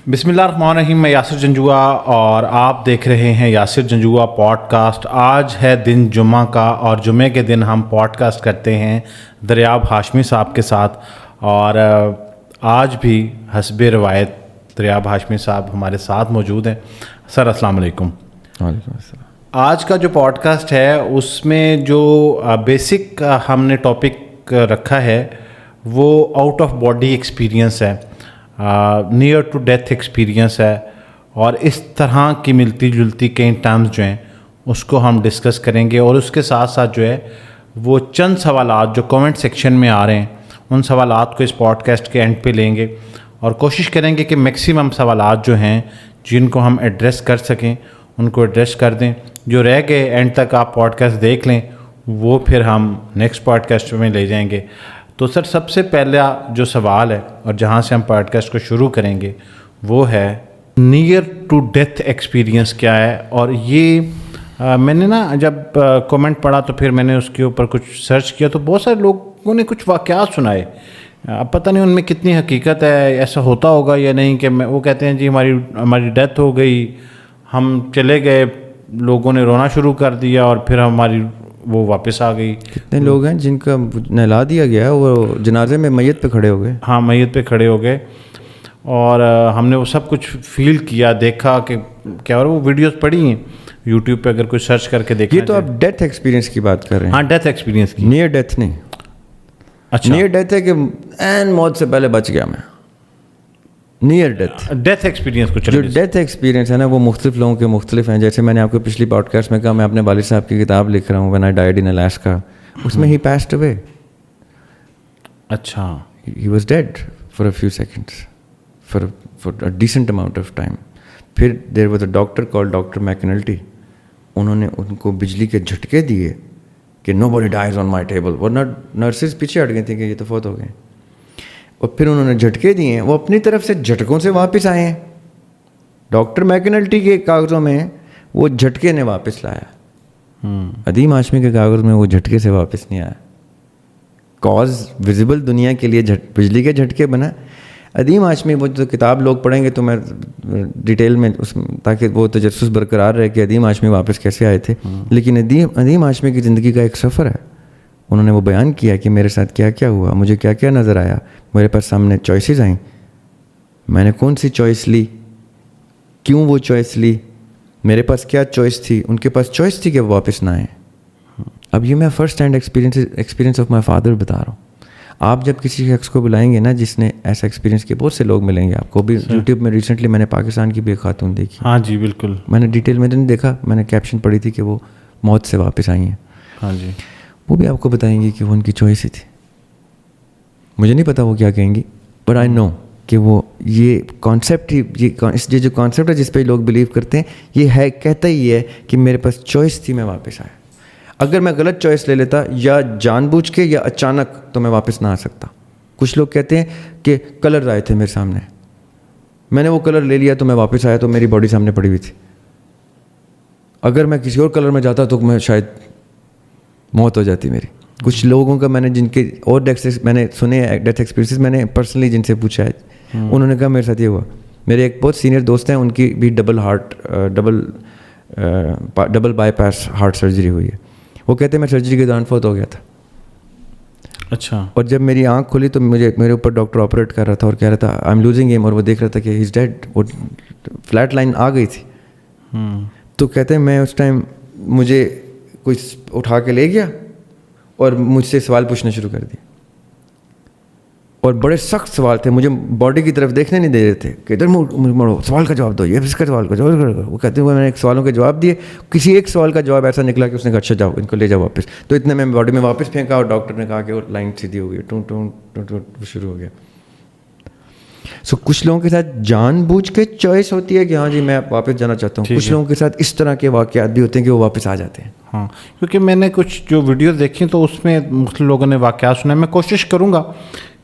بسم اللہ الرحمن الرحیم. میں یاسر جنجوعہ اور آپ دیکھ رہے ہیں یاسر جنجوعہ پوڈ کاسٹ. آج ہے دن جمعہ کا اور جمعے کے دن ہم پوڈ کاسٹ کرتے ہیں دریاب ہاشمی صاحب کے ساتھ. اور آج بھی حسب روایت دریاب ہاشمی صاحب ہمارے ساتھ موجود ہیں. سر السلام علیکم. وعلیکم السلام. آج کا جو پوڈ کاسٹ ہے اس میں جو بیسک ہم نے ٹاپک رکھا ہے وہ آؤٹ آف باڈی ایکسپیرینس ہے, نیئر ٹو ڈیتھ ایکسپیرینس ہے, اور اس طرح کی ملتی جلتی کئی ٹرمز جو ہیں اس کو ہم ڈسکس کریں گے. اور اس کے ساتھ ساتھ جو ہے وہ چند سوالات جو کامنٹ سیکشن میں آ رہے ہیں ان سوالات کو اس پوڈ کاسٹ کے اینڈ پہ لیں گے اور کوشش کریں گے کہ میکسیمم سوالات جو ہیں جن کو ہم ایڈریس کر سکیں ان کو ایڈریس کر دیں. جو رہ گئے اینڈ تک آپ پوڈ کاسٹ دیکھ لیں, وہ پھر ہم نیکسٹ پوڈ کاسٹ میں لے جائیں گے. تو سر سب سے پہلا جو سوال ہے اور جہاں سے ہم پوڈ کاسٹ کو شروع کریں گے وہ ہے نیئر ٹو ڈیتھ ایکسپیرینس کیا ہے. اور یہ میں نے نا جب کومنٹ پڑھا تو پھر میں نے اس کے اوپر کچھ سرچ کیا تو بہت سارے لوگوں نے کچھ واقعات سنائے. اب پتہ نہیں ان میں کتنی حقیقت ہے, ایسا ہوتا ہوگا یا نہیں, کہ وہ کہتے ہیں جی ہماری ڈیتھ ہو گئی, ہم چلے گئے, لوگوں نے رونا شروع کر دیا اور پھر ہماری وہ واپس آ گئی. کتنے لوگ ہیں جن کا نہلا دیا گیا, وہ جنازے میں میت پہ کھڑے ہو گئے. ہاں, میت پہ کھڑے ہو گئے اور ہم نے وہ سب کچھ فیل کیا, دیکھا کہ کیا. اور وہ ویڈیوز پڑھی ہیں یوٹیوب پہ, اگر کوئی سرچ کر کے دیکھیں. یہ تو آپ ڈیتھ ایکسپیرینس کی بات کر رہے ہیں. ہاں, ڈیتھ ایکسپیرینس کی. نیئر ڈیتھ نہیں. اچھا, نیئر ڈیتھ ہے کہ این موت سے پہلے بچ گیا میں. نیئر ڈیتھ ایکسپیرینس کو جو ڈیتھ ایکسپیرینس ہے نا وہ مختلف لوگوں کے مختلف ہیں. جیسے میں نے آپ کو پچھلی پوڈ کاسٹ میں کہا میں اپنے والد صاحب کی کتاب لکھ رہا ہوں when I died in Alaska, اس میں ہی پیسڈ اوے. اچھا, he was dead for a few seconds for a decent amount of time. پھر there was a doctor call doctor McNulty, انہوں نے ان کو بجلی کے جھٹکے دیے کہ no body dies on my table. ورنہ نرسز پیچھے ہٹ گئی تھیں کہ یہ تو فوت ہو گئے. اور پھر انہوں نے جھٹکے دیے ہیں, وہ اپنی طرف سے جھٹکوں سے واپس آئے ہیں. ڈاکٹر میکنلٹی کے کاغذوں میں وہ جھٹکے نے واپس لایا. عدیم ہاشمی کے کاغذ میں وہ جھٹکے سے واپس نہیں آیا. کاز ویزیبل دنیا کے لیے بجلی کے جھٹکے بنا. عدیم ہاشمی وہ جو کتاب لوگ پڑھیں گے تو میں ڈیٹیل میں اس تاکہ وہ تجسس برقرار رہے کہ عدیم ہاشمی واپس کیسے آئے تھے. لیکن عدیم ہاشمی کی زندگی کا ایک سفر ہے. انہوں نے وہ بیان کیا کہ میرے ساتھ کیا کیا ہوا, مجھے کیا کیا نظر آیا, میرے پاس سامنے چوائسیز آئیں, میں نے کون سی چوائس لی, کیوں وہ چوائس لی, میرے پاس کیا چوائس تھی, ان کے پاس چوائس تھی کہ وہ واپس نہ آئیں. اب یہ میں first hand experience of my father بتا رہا ہوں. آپ جب کسی شخص کو بلائیں گے نا جس نے ایسا ایکسپیرینس کیا, بہت سے لوگ ملیں گے آپ کو. بھی یوٹیوب میں ریسنٹلی میں نے پاکستان کی بھی ایک خاتون دیکھی. ہاں جی بالکل, میں نے ڈیٹیل میں تو نہیں دیکھا, میں نے کیپشن پڑھی تھی کہ وہ موت سے واپس آئی ہیں. ہاں جی, وہ بھی آپ کو بتائیں گی کہ وہ ان کی چوائس ہی تھی. مجھے نہیں پتا وہ کیا کہیں گی, بٹ آئی نو کہ وہ یہ کانسیپٹ ہی یہ جو کانسیپٹ ہے جس پہ لوگ بلیو کرتے ہیں یہ ہے, کہتا ہی ہے کہ میرے پاس چوائس تھی, میں واپس آیا. اگر میں غلط چوائس لے لیتا یا جان بوجھ کے یا اچانک تو میں واپس نہ آ سکتا. کچھ لوگ کہتے ہیں کہ کلر آئے تھے میرے سامنے, میں نے وہ کلر لے لیا تو میں واپس آیا تو میری باڈی سامنے پڑی ہوئی تھی. اگر میں کسی اور کلر میں جاتا تو میں شاید موت ہو جاتی میری. کچھ لوگوں کا میں نے جن کے اور میں نے سنے ڈیتھ ایکسپیرینسز, میں نے پرسنلی جن سے پوچھا ہے, انہوں نے کہا میرے ساتھ یہ ہوا. میرے ایک بہت سینئر دوست ہیں, ان کی بھی double by pass heart surgery ہوئی ہے. وہ کہتے ہیں میں سرجری کے دوران فوت ہو گیا تھا. اچھا, اور جب میری آنکھ کھلی تو میرے اوپر ڈاکٹر آپریٹ کر رہا تھا اور کہہ رہا تھا آئی ایم لوزنگ ہم, اور وہ دیکھ رہا تھا کہ ہی از ڈیڈ. وہ فلیٹ لائن آ گئی تھی. تو کہتے ہیں میں اس ٹائم مجھے کوئی اٹھا کے لے گیا اور مجھ سے سوال پوچھنا شروع کر دیا, اور بڑے سخت سوال تھے. مجھے باڈی کی طرف دیکھنے نہیں دے رہے تھے کہ ادھر مڑو, سوال کا جواب دو, یہ اس کا سوال کا جواب. وہ کہتے ہوئے میں نے سوالوں کے جواب دیے. کسی ایک سوال کا جواب ایسا نکلا کہ اس نے کہا اچھا جاؤ ان کو لے جاؤ واپس. تو اتنے میں باڈی میں واپس پھینکا اور ڈاکٹر نے کہا کہ وہ لائن سیدھی ہو گئی, ٹون ٹون ٹون شروع ہو گیا. سو کچھ لوگوں کے ساتھ جان بوجھ کے چوائس ہوتی ہے کہ ہاں جی میں واپس جانا چاہتا ہوں. کچھ لوگوں کے ساتھ اس طرح کے واقعات بھی ہوتے ہیں کہ وہ واپس آ جاتے ہیں. ہاں, کیونکہ میں نے کچھ جو ویڈیوز دیکھی تو اس میں مختلف لوگوں نے واقعات سنا. میں کوشش کروں گا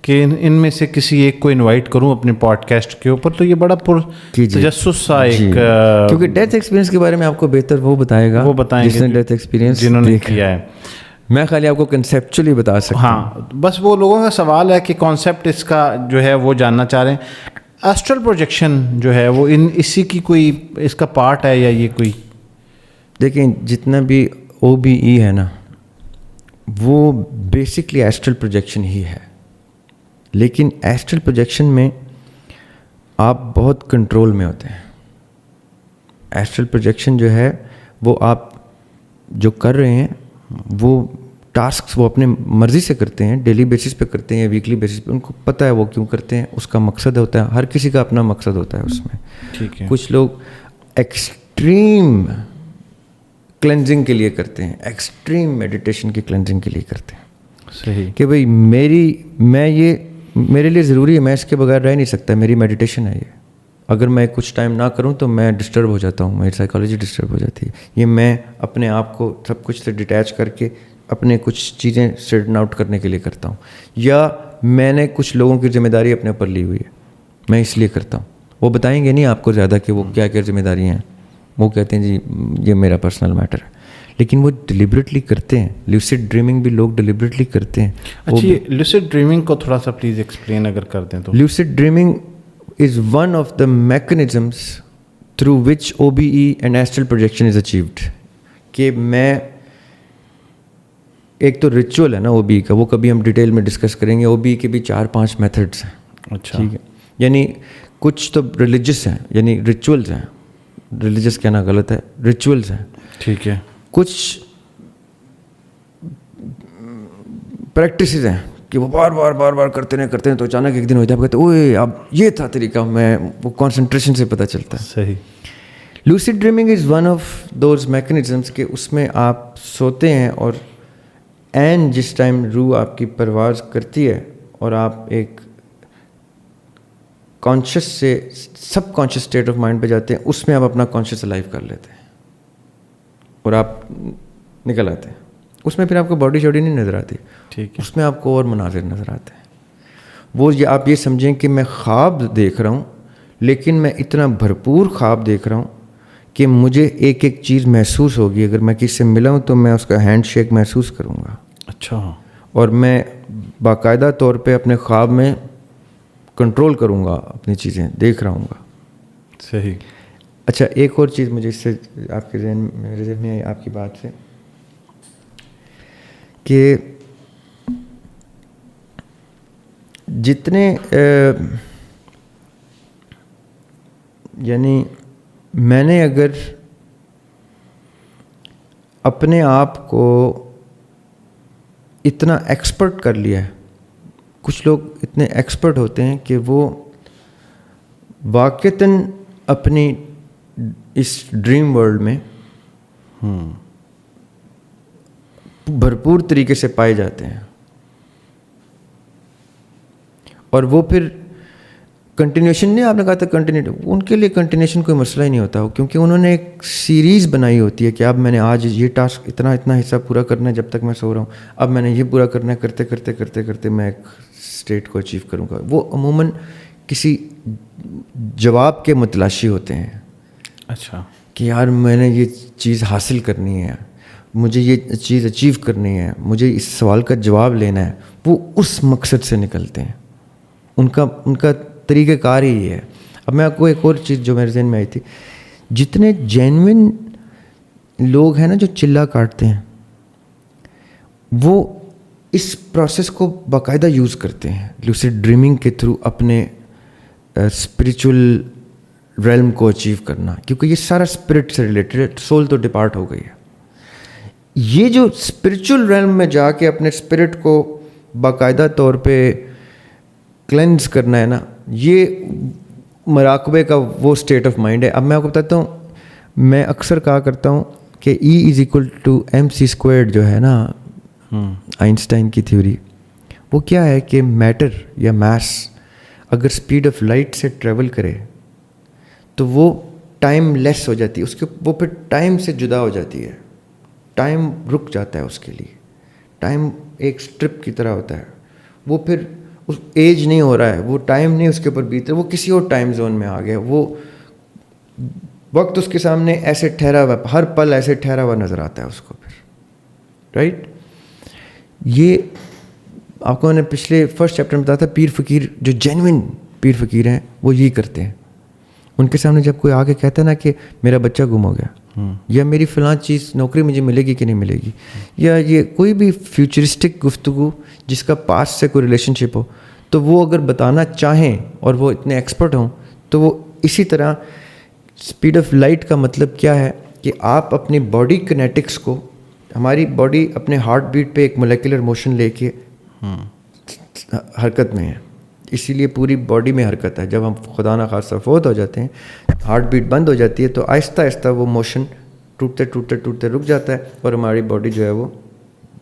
کہ ان میں سے کسی ایک کو انوائٹ کروں اپنے پوڈ کاسٹ کے اوپر. تو یہ بڑا تجسس سا ایک, کیونکہ ڈیتھ ایکسپیرینس کے بارے میں آپ کو بہتر وہ بتائے گا, وہ بتائیں جس نے ڈیتھ ایکسپیرینس جنہوں نے کیا ہے. میں خالی آپ کو کنسیپچولی بتا سکتا ہوں. ہاں, بس وہ لوگوں کا سوال ہے کہ کانسیپٹ اس کا جو ہے وہ جاننا چاہ رہے ہیں. ایسٹرل پروجیکشن جو ہے وہ اسی کی کوئی اس کا پارٹ ہے یا یہ کوئی؟ دیکھیں جتنا بھی او بی ای ہے نا وہ بیسکلی ایسٹرل پروجیکشن ہی ہے، لیکن ایسٹرل پروجیکشن میں آپ بہت کنٹرول میں ہوتے ہیں. ایسٹرل پروجیکشن جو ہے وہ آپ جو کر رہے ہیں وہ ٹاسکس وہ اپنے مرضی سے کرتے ہیں، ڈیلی بیسس پہ کرتے ہیں یا ویکلی بیسس پہ، ان کو پتہ ہے وہ کیوں کرتے ہیں، اس کا مقصد ہوتا ہے، ہر کسی کا اپنا مقصد ہوتا ہے اس میں. ٹھیک ہے. کچھ لوگ ایکسٹریم کلینزنگ کے لیے کرتے ہیں، ایکسٹریم میڈیٹیشن کی کلینزنگ کے لیے کرتے ہیں. صحیح. کہ بھائی میرے لیے ضروری ہے، میں اس کے بغیر رہ نہیں سکتا، میری میڈیٹیشن ہے یہ. اگر میں کچھ ٹائم نہ کروں تو میں ڈسٹرب ہو جاتا ہوں، میری سائیکالوجی ڈسٹرب ہو جاتی ہے. یہ میں اپنے آپ کو سب کچھ سے ڈیٹیچ کر کے اپنے کچھ چیزیں اسٹریٹن آؤٹ کرنے کے لیے کرتا ہوں. یا میں نے کچھ لوگوں کی ذمہ داری اپنے اوپر لی ہوئی ہے، میں اس لیے کرتا ہوں. وہ بتائیں گے نہیں آپ کو زیادہ کہ وہ کیا کیا ذمہ داریاں ہیں، وہ کہتے ہیں جی یہ میرا پرسنل میٹر ہے، لیکن وہ ڈیلیبریٹلی کرتے ہیں. لیوسڈ ڈریمنگ بھی لوگ ڈیلیبریٹلی کرتے ہیں. اچھا لیوسڈ ڈریمنگ کو تھوڑا سا پلیز ایکسپلین اگر کر دیں تو. لیوسڈ dreaming is one of the mechanisms through which OBE and astral projection is achieved. کہ میں ایک تو ریچول ہے نا OBE کا، وہ کبھی ہم ڈیٹیل میں ڈسکس کریں گے. OBE کے بھی 4-5 میتھڈس ہیں. اچھا ٹھیک ہے. یعنی کچھ تو ریلیجس ہیں، یعنی ریچولز ہیں، ریلیجس کہنا غلط ہے، ریچولز ہیں. ٹھیک ہے. کچھ پریکٹسز ہیں کہ وہ بار بار کرتے ہیں تو اچانک ایک دن ہوتا ہے، آپ کہتے ہیں اوئے اب یہ تھا طریقہ، میں وہ کانسنٹریشن سے پتہ چلتا ہے. صحیح. لوسڈ dreaming is one of those mechanisms کہ اس میں آپ سوتے ہیں اور جس ٹائم روح آپ کی پرواز کرتی ہے اور آپ ایک کانشیس سے سب کانشیس اسٹیٹ آف مائنڈ پہ جاتے ہیں، اس میں آپ اپنا کانشیس لائف کر لیتے ہیں اور آپ نکل آتے ہیں. اس میں پھر آپ کو باڈی شاڈی نہیں نظر آتی. ٹھیک ہے. اس میں آپ کو اور مناظر نظر آتے ہیں. وہ آپ یہ سمجھیں کہ میں خواب دیکھ رہا ہوں، لیکن میں اتنا بھرپور خواب دیکھ رہا ہوں کہ مجھے ایک ایک چیز محسوس ہوگی. اگر میں کسی سے ملا ہوں تو میں اس کا ہینڈ شیک محسوس کروں گا. اچھا. اور میں باقاعدہ طور پہ اپنے خواب میں کنٹرول کروں گا، اپنی چیزیں دیکھ رہا ہوں گا. صحیح. اچھا ایک اور چیز مجھے اس سے آپ کے میرے ذہن میں آپ کی بات سے کہ جتنے یعنی میں نے اگر اپنے آپ کو اتنا ایکسپرٹ کر لیا ہے، کچھ لوگ اتنے ایکسپرٹ ہوتے ہیں کہ وہ واقعتاً اپنی اس ڈریم ورلڈ میں بھرپور طریقے سے پائے جاتے ہیں، اور وہ پھر کنٹینیوشن نہیں، آپ نے کہا تھا کنٹینیو، ان کے لیے کنٹینیوشن کوئی مسئلہ ہی نہیں ہوتا، کیونکہ انہوں نے ایک سیریز بنائی ہوتی ہے کہ اب میں نے آج یہ ٹاسک اتنا حصہ پورا کرنا ہے جب تک میں سو رہا ہوں، اب میں نے یہ پورا کرنا ہے، کرتے کرتے میں ایک اسٹیٹ کو اچیو کروں گا. وہ عموماً کسی جواب کے متلاشی ہوتے ہیں. اچھا. کہ یار میں نے یہ چیز حاصل کرنی ہے، مجھے یہ چیز اچیو کرنی ہے، مجھے اس سوال کا جواب لینا ہے. وہ اس مقصد سے نکلتے ہیں، ان کا طریقہ کار ہی ہے. اب میں آپ کو ایک اور چیز جو میرے ذہن میں آئی تھی، جتنے جینوئن لوگ ہیں نا جو چلا کاٹتے ہیں، وہ اس پروسیس کو باقاعدہ یوز کرتے ہیں لوسڈ ڈریمنگ کے تھرو اپنے اسپریچول ریلم کو اچیو کرنا، کیونکہ یہ سارا اسپرٹ سے ریلیٹڈ ہے. سول تو ڈپارٹ ہو گئی ہے. یہ جو اسپریچول ریلم میں جا کے اپنے اسپرٹ کو باقاعدہ طور پہ کلینز کرنا ہے نا، یہ مراقبے کا وہ اسٹیٹ آف مائنڈ ہے. اب میں آپ کو بتاتا ہوں، میں اکثر کہا کرتا ہوں کہ E=mc² جو ہے نا آئنسٹائن کی تھیوری، وہ کیا ہے کہ میٹر یا میس اگر اسپیڈ آف لائٹ سے ٹریول کرے تو وہ ٹائم لیس ہو جاتی ہے، اس کے وہ پھر ٹائم سے جدا ہو جاتی ہے، ٹائم رک جاتا ہے اس کے لیے. ٹائم ایک اسٹرپ کی طرح ہوتا ہے، وہ پھر اس ایج نہیں ہو رہا ہے، وہ ٹائم نہیں اس کے اوپر بیت رہا، وہ کسی اور ٹائم زون میں آ گیا. وہ وقت اس کے سامنے ایسے ٹھہرا ہوا، ہر پل ایسے ٹھہرا ہوا نظر آتا ہے اس کو پھر. رائٹ. یہ آپ کو میں نے پچھلے فرسٹ چیپٹر میں بتایا تھا، پیر فقیر جو جینوئن پیر فقیر ہیں وہ یہی کرتے ہیں. ان کے سامنے جب کوئی آ کے کہتا ہے نا کہ میرا بچہ گم ہو گیا یا میری فلاں چیز نوکری مجھے ملے گی کہ نہیں ملے گی, یا یہ کوئی بھی فیوچرسٹک گفتگو جس کا پاسٹ سے کوئی ریلیشن شپ ہو, تو وہ اگر بتانا چاہیں اور وہ اتنے ایکسپرٹ ہوں تو وہ اسی طرح اسپیڈ آف لائٹ کا مطلب کیا ہے کہ آپ اپنی باڈی کنیٹکس کو, ہماری باڈی اپنے ہارٹ بیٹ پہ ایک مولیکولر موشن لے کے حرکت میں ہے, اسی لیے پوری باڈی میں حرکت ہے. جب ہم خدا نہ خواستہ فوت ہو جاتے ہیں, ہارٹ بیٹ بند ہو جاتی ہے, تو آہستہ آہستہ وہ موشن ٹوٹتے ٹوٹتے ٹوٹتے رک جاتا ہے اور ہماری باڈی جو ہے وہ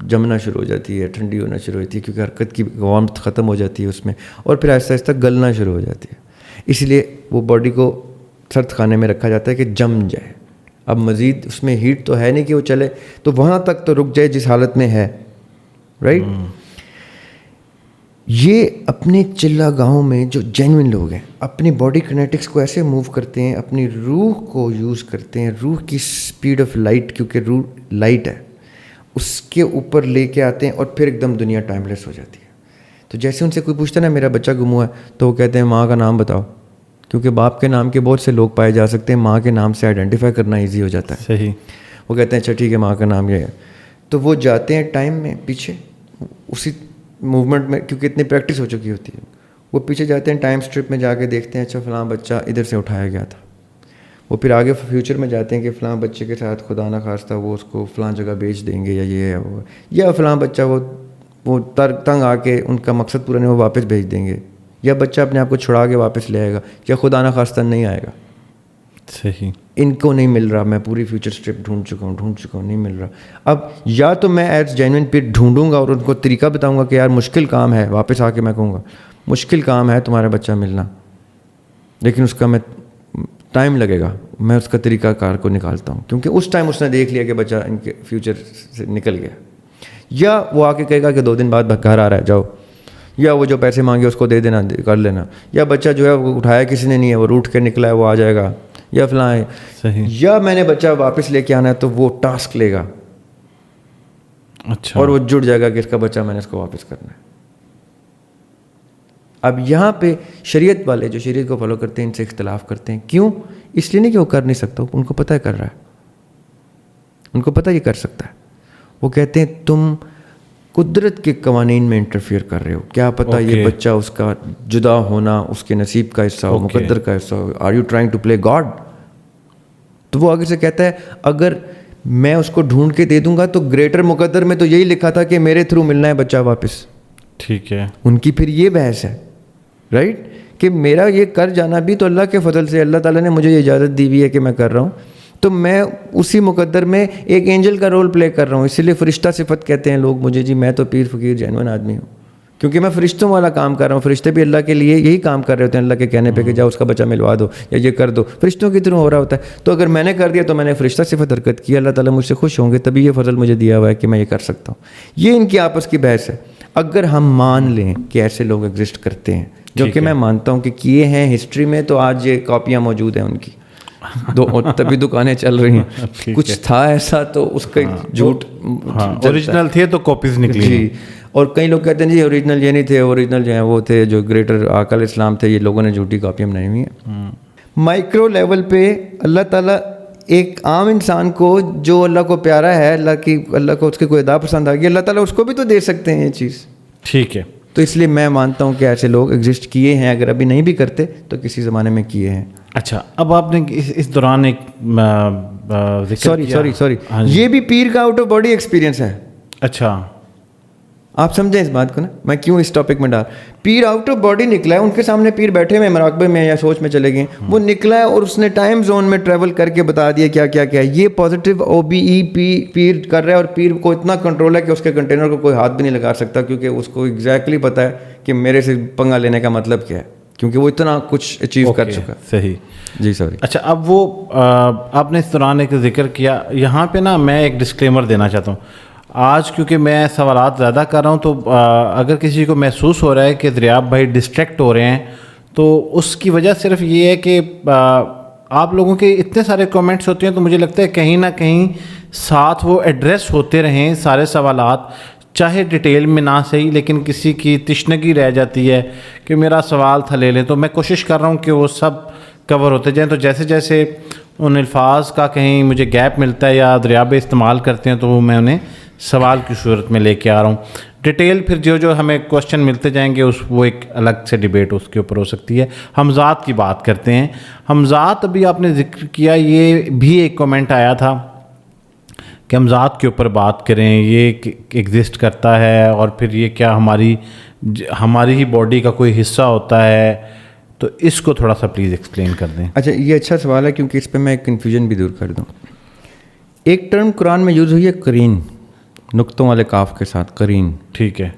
جمنا شروع ہو جاتی ہے, ٹھنڈی ہونا شروع ہوتی ہے, کیونکہ حرکت کی وارمتھ ختم ہو جاتی ہے اس میں, اور پھر آہستہ آہستہ گلنا شروع ہو جاتی ہے. اس لیے وہ باڈی کو سرد خانے میں رکھا جاتا ہے کہ جم جائے. اب مزید اس میں ہیٹ تو ہے نہیں کہ وہ چلے, تو وہاں تک تو رک جائے جس حالت میں ہے, رائٹ. یہ اپنے چلا گاہوں میں جو جینوئن لوگ ہیں اپنی باڈی کنیٹکس کو ایسے موو کرتے ہیں, اپنی روح کو یوز کرتے ہیں, روح کی سپیڈ آف لائٹ, کیونکہ روح لائٹ ہے, اس کے اوپر لے کے آتے ہیں اور پھر ایک دم دنیا ٹائم لیس ہو جاتی ہے. تو جیسے ان سے کوئی پوچھتا ہے نا میرا بچہ گم ہوا ہے, تو وہ کہتے ہیں ماں کا نام بتاؤ, کیونکہ باپ کے نام کے بہت سے لوگ پائے جا سکتے ہیں, ماں کے نام سے آئیڈینٹیفائی کرنا ایزی ہو جاتا ہے. صحیح. وہ کہتے ہیں اچھا ٹھیک ہے ماں کا نام یہ ہے, تو وہ جاتے ہیں ٹائم میں پیچھے اسی موومنٹ میں, کیونکہ اتنی پریکٹس ہو چکی ہوتی ہے, وہ پیچھے جاتے ہیں ٹائم اسٹرپ میں جا کے دیکھتے ہیں اچھا فلاں بچہ ادھر سے اٹھایا گیا تھا. وہ پھر آگے فیوچر میں جاتے ہیں کہ فلاں بچے کے ساتھ خدا نہ خواستہ وہ اس کو فلاں جگہ بیچ دیں گے, یا یہ ہے وہ, یا فلاں بچہ وہ تنگ آ کے ان کا مقصد پورا نہیں وہ واپس بھیج دیں گے, یا بچہ اپنے آپ کو چھڑا کے واپس لے آئے گا, یا خدا نہ خواستہ نہیں آئے گا. صحیح. ان کو نہیں مل رہا, میں پوری فیوچر اسٹرپ ڈھونڈ چکا ہوں نہیں مل رہا. اب یا تو میں ایز جینوئن پیر ڈھونڈوں گا اور ان کو طریقہ بتاؤں گا کہ یار مشکل کام ہے, واپس آ کے میں کہوں گا مشکل کام ہے تمہارا بچہ ملنا, لیکن اس کا میں ٹائم لگے گا, میں اس کا طریقہ کار کو نکالتا ہوں, کیونکہ اس ٹائم اس نے دیکھ لیا کہ بچہ ان کے فیوچر سے نکل گیا. یا وہ آ کے کہے گا کہ 2 دن بعد گھر آ رہا ہے جاؤ, یا وہ جو پیسے مانگے اس کو دے دینا, کر لینا, یا بچہ جو ہے وہ اٹھایا کسی نے نہیں ہے, وہ روٹ کے نکلا ہے وہ آ جائے گا, یا فلاں ہے. صحیح. یا میں نے بچہ واپس لے کے آنا ہے تو وہ ٹاسک لے گا, اچھا, اور وہ جڑ جائے گا کہ اس کا بچہ میں نے اس کو واپس کرنا ہے. اب یہاں پہ شریعت والے جو شریعت کو فالو کرتے ہیں ان سے اختلاف کرتے ہیں. کیوں؟ اس لیے نہیں کہ وہ کر نہیں سکتا, ان کو پتہ ہے کر رہا ہے, ان کو پتہ یہ کر سکتا ہے. وہ کہتے ہیں تم قدرت کے قوانین میں انٹرفیئر کر رہے ہو, کیا پتہ یہ بچہ اس کا جدا ہونا اس کے نصیب کا حصہ ہو, مقدر کا حصہ ہو. Are you trying to play God? تو وہ آگے سے کہتا ہے اگر میں اس کو ڈھونڈ کے دے دوں گا تو گریٹر مقدر میں تو یہی لکھا تھا کہ میرے تھرو ملنا ہے بچہ واپس. ٹھیک ہے. ان کی پھر یہ بحث ہے, رائٹ, کہ میرا یہ کر جانا بھی تو اللہ کے فضل سے, اللہ تعالیٰ نے مجھے یہ اجازت دی ہوئی ہے کہ میں کر رہا ہوں, تو میں اسی مقدر میں ایک اینجل کا رول پلے کر رہا ہوں. اسی لیے فرشتہ صفت کہتے ہیں لوگ مجھے, جی میں تو پیر فقیر جینوئن آدمی ہوں, کیونکہ میں فرشتوں والا کام کر رہا ہوں. فرشتے بھی اللہ کے لیے یہی کام کر رہے ہوتے ہیں, اللہ کے کہنے پہ کہ جاؤ اس کا بچہ ملوا دو یا یہ کر دو, فرشتوں کی طرح ہو رہا ہوتا ہے. تو اگر میں نے کر دیا تو میں نے فرشتہ صفت حرکت کی, اللہ تعالیٰ مجھ سے خوش ہوں گے, تبھی یہ فضل مجھے دیا ہوا ہے کہ میں یہ کر سکتا ہوں. یہ ان کی آپس کی بحث ہے. اگر ہم مان لیں کہ ایسے لوگ ایگزسٹ کرتے ہیں, جو کہ میں مانتا ہوں کہ کیے ہیں ہسٹری میں, تو آج یہ کاپیاں موجود ہیں ان کی, تبھی دکانیں چل رہی ہیں. کچھ تھا ایسا تو اس کا جھوٹ, اوریجنل تھے تو کاپیز نکلی. جی. اور کئی لوگ کہتے ہیں جی اوریجنل یہ نہیں تھے, اوریجنل جو ہیں وہ تھے جو گریٹر آقا علیہ السلام تھے, یہ لوگوں نے جھوٹی کاپیاں بنائی ہوئی ہیں. مائکرو لیول پہ اللہ تعالیٰ ایک عام انسان کو جو اللہ کو پیارا ہے, اللہ کو اس کی کوئی ادا پسند آ گئی, اللہ تعالیٰ اس کو بھی تو دے سکتے ہیں یہ چیز. ٹھیک ہے. تو اس لیے میں مانتا ہوں کہ ایسے لوگ ایگزسٹ کیے ہیں, اگر ابھی نہیں بھی کرتے تو کسی زمانے میں کیے ہیں. اچھا, اب آپ نے اس دوران ایک سوری یہ بھی پیر کا آؤٹ آف باڈی ایکسپیرینس ہے. اچھا, آپ سمجھیں اس بات کو نا, میں کیوں اس ٹاپک میں ڈال. پیر آؤٹ آف باڈی نکلا ہے, ان کے سامنے پیر بیٹھے ہوئے مراقبے میں یا سوچ میں چلے گئے, وہ نکلا ہے اور اس نے ٹائم زون میں ٹریول کر کے بتا دیا کیا کیا کیا. یہ پازیٹیو OBE پیر کر رہا ہے, اور پیر کو اتنا کنٹرول ہے کہ اس کے کنٹینر کو کوئی ہاتھ بھی نہیں لگا سکتا, کیونکہ اس کو ایگزیکٹلی پتہ ہے کہ میرے سے پنگا لینے کا مطلب کیا ہے, کیونکہ وہ اتنا کچھ اچیو کر چکا. صحیح. جی سوری. اچھا, اب وہ آپ نے اس دوران ایک ذکر کیا, یہاں پہ نا میں ایک ڈسکلیمر دینا چاہتا ہوں. آج کیونکہ میں سوالات زیادہ کر رہا ہوں, تو اگر کسی کو محسوس ہو رہا ہے کہ دریاب بھائی ڈسٹریکٹ ہو رہے ہیں, تو اس کی وجہ صرف یہ ہے کہ آپ لوگوں کے اتنے سارے کامنٹس ہوتے ہیں, تو مجھے لگتا ہے کہیں نہ کہیں ساتھ وہ ایڈریس ہوتے رہیں سارے سوالات, چاہے ڈیٹیل میں نہ صحیح لیکن کسی کی تشنگی رہ جاتی ہے کہ میرا سوال تھا لے لیں, تو میں کوشش کر رہا ہوں کہ وہ سب کور ہوتے جائیں. تو جیسے جیسے ان الفاظ کا کہیں مجھے گیپ ملتا ہے یا دریابے استعمال کرتے ہیں تو وہ میں انہیں سوال کی صورت میں لے کے آ رہا ہوں. ڈیٹیل پھر جو ہمیں کوشچن ملتے جائیں گے وہ ایک الگ سے ڈیبیٹ اس کے اوپر ہو سکتی ہے. حمزات کی بات کرتے ہیں. حمزات ابھی آپ نے ذکر کیا, یہ بھی ایک کمنٹ آیا تھا کہ حمزات کے اوپر بات کریں, یہ ایگزسٹ کرتا ہے اور پھر یہ کیا ہماری ہی باڈی کا کوئی حصہ ہوتا ہے, تو اس کو تھوڑا سا پلیز ایکسپلین کر دیں. اچھا, یہ اچھا سوال ہے کیونکہ اس پہ میں ایک کنفیوژن بھی دور کر دوں. ایک ٹرم قرآن میں یوز ہوئی ہے قرین, نقطوں والے کاف کے ساتھ قرین. ٹھیک ہے,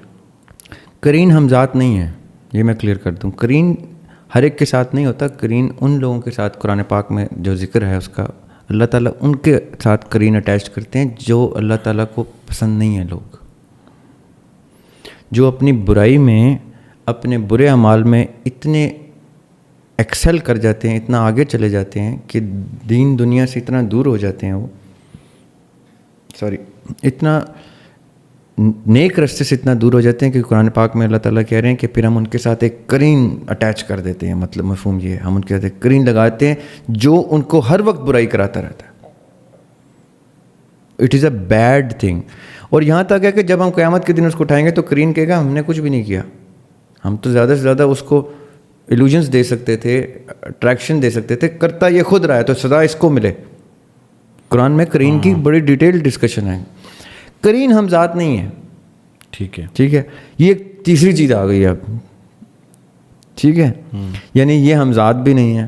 قرین حمزات نہیں ہے, یہ میں کلیئر کر دوں. قرین ہر ایک کے ساتھ نہیں ہوتا. قرین ان لوگوں کے ساتھ قرآن پاک میں جو ذکر ہے اس کا, اللہ تعالیٰ ان کے ساتھ قرین اٹیچ کرتے ہیں جو اللہ تعالیٰ کو پسند نہیں ہیں. لوگ جو اپنی برائی میں, اپنے برے اعمال میں اتنے ایکسل کر جاتے ہیں, اتنا آگے چلے جاتے ہیں کہ دین دنیا سے اتنا دور ہو جاتے ہیں, وہ اتنا نیک رستے سے اتنا دور ہو جاتے ہیں کہ قرآن پاک میں اللہ تعالیٰ کہہ رہے ہیں کہ پھر ہم ان کے ساتھ ایک قرین اٹیچ کر دیتے ہیں. مطلب مفہوم یہ ہے, ہم ان کے ساتھ ایک قرین لگاتے ہیں جو ان کو ہر وقت برائی کراتا رہتا ہے. It is a bad thing. اور یہاں تک ہے کہ جب ہم قیامت کے دن اس کو اٹھائیں گے تو قرین کہے گا ہم نے کچھ بھی نہیں کیا, ہم تو زیادہ سے زیادہ اس کو ایلوژنس دے سکتے تھے, اٹریکشن دے سکتے تھے, کرتا یہ خود رہا ہے تو سزا اس کو ملے. قرآن میں قرین کی بڑی ڈیٹیل ڈسکشن ہے. قرین حمزات نہیں ہے. ٹھیک ہے, یہ ایک تیسری چیز آ گئی اب. ٹھیک ہے, یعنی یہ حمزات بھی نہیں ہے,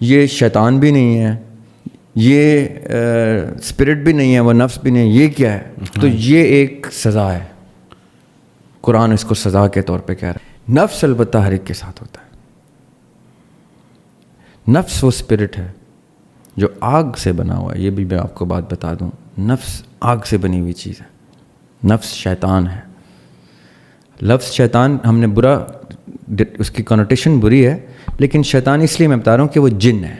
یہ شیطان بھی نہیں ہے, یہ اسپرٹ بھی نہیں ہے, وہ نفس بھی نہیں ہے. یہ کیا ہے؟ تو یہ ایک سزا ہے. قرآن اس کو سزا کے طور پہ کہہ رہا ہے. نفس البتہ ہر ایک کے ساتھ ہوتا ہے. نفس وہ اسپرٹ ہے جو آگ سے بنا ہوا ہے. یہ بھی میں آپ کو بات بتا دوں, نفس آگ سے بنی ہوئی چیز ہے. نفس شیطان ہے. لفظ شیطان ہم نے برا, اس کی کنوٹیشن بری ہے, لیکن شیطان اس لیے میں بتا رہا ہوں کہ وہ جن ہے,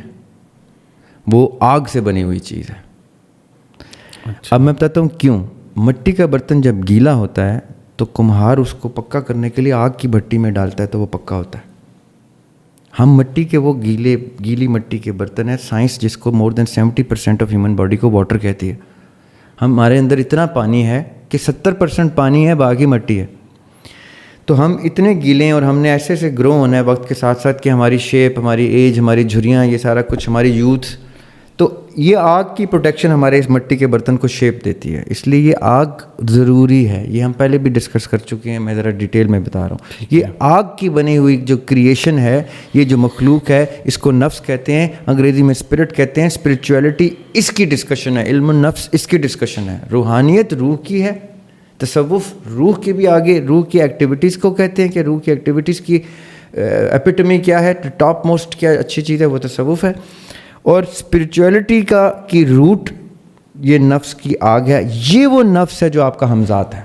وہ آگ سے بنی ہوئی چیز ہے. اب میں بتاتا ہوں کیوں. مٹی کا برتن جب گیلا ہوتا ہے تو کمہار اس کو پکا کرنے کے لیے آگ کی بھٹی میں ڈالتا ہے تو وہ پکا ہوتا ہے. ہم مٹی کے وہ گیلی مٹی کے برتن ہیں. سائنس جس کو more than 70% of human body کو واٹر کہتی ہے, ہمارے اندر اتنا پانی ہے کہ 70% پانی ہے, باقی مٹی ہے. تو ہم اتنے گیلے ہیں اور ہم نے ایسے ایسے گرو ہونا ہے وقت کے ساتھ ساتھ کہ ہماری شیپ, ہماری ایج, ہماری جھریاں, یہ سارا کچھ, ہماری یوتھ, تو یہ آگ کی پروٹیکشن ہمارے اس مٹی کے برتن کو شیپ دیتی ہے. اس لیے یہ آگ ضروری ہے. یہ ہم پہلے بھی ڈسکس کر چکے ہیں, میں ذرا ڈیٹیل میں بتا رہا ہوں. یہ آگ کی بنی ہوئی جو کریشن ہے, یہ جو مخلوق ہے, اس کو نفس کہتے ہیں, انگریزی میں اسپرٹ کہتے ہیں. اسپرچویلٹی اس کی ڈسکشن ہے, علم النفس اس کی ڈسکشن ہے. روحانیت روح کی ہے, تصوف روح کی بھی آگے, روح کی ایکٹیویٹیز کو کہتے ہیں کہ روح کی ایکٹیویٹیز کی ایپیٹمی کیا ہے, ٹاپ موسٹ کیا اچھی چیز ہے, وہ تصوف ہے. اور اسپرچویلٹی کی روٹ یہ نفس کی آگ ہے. یہ وہ نفس ہے جو آپ کا حمزات ہے.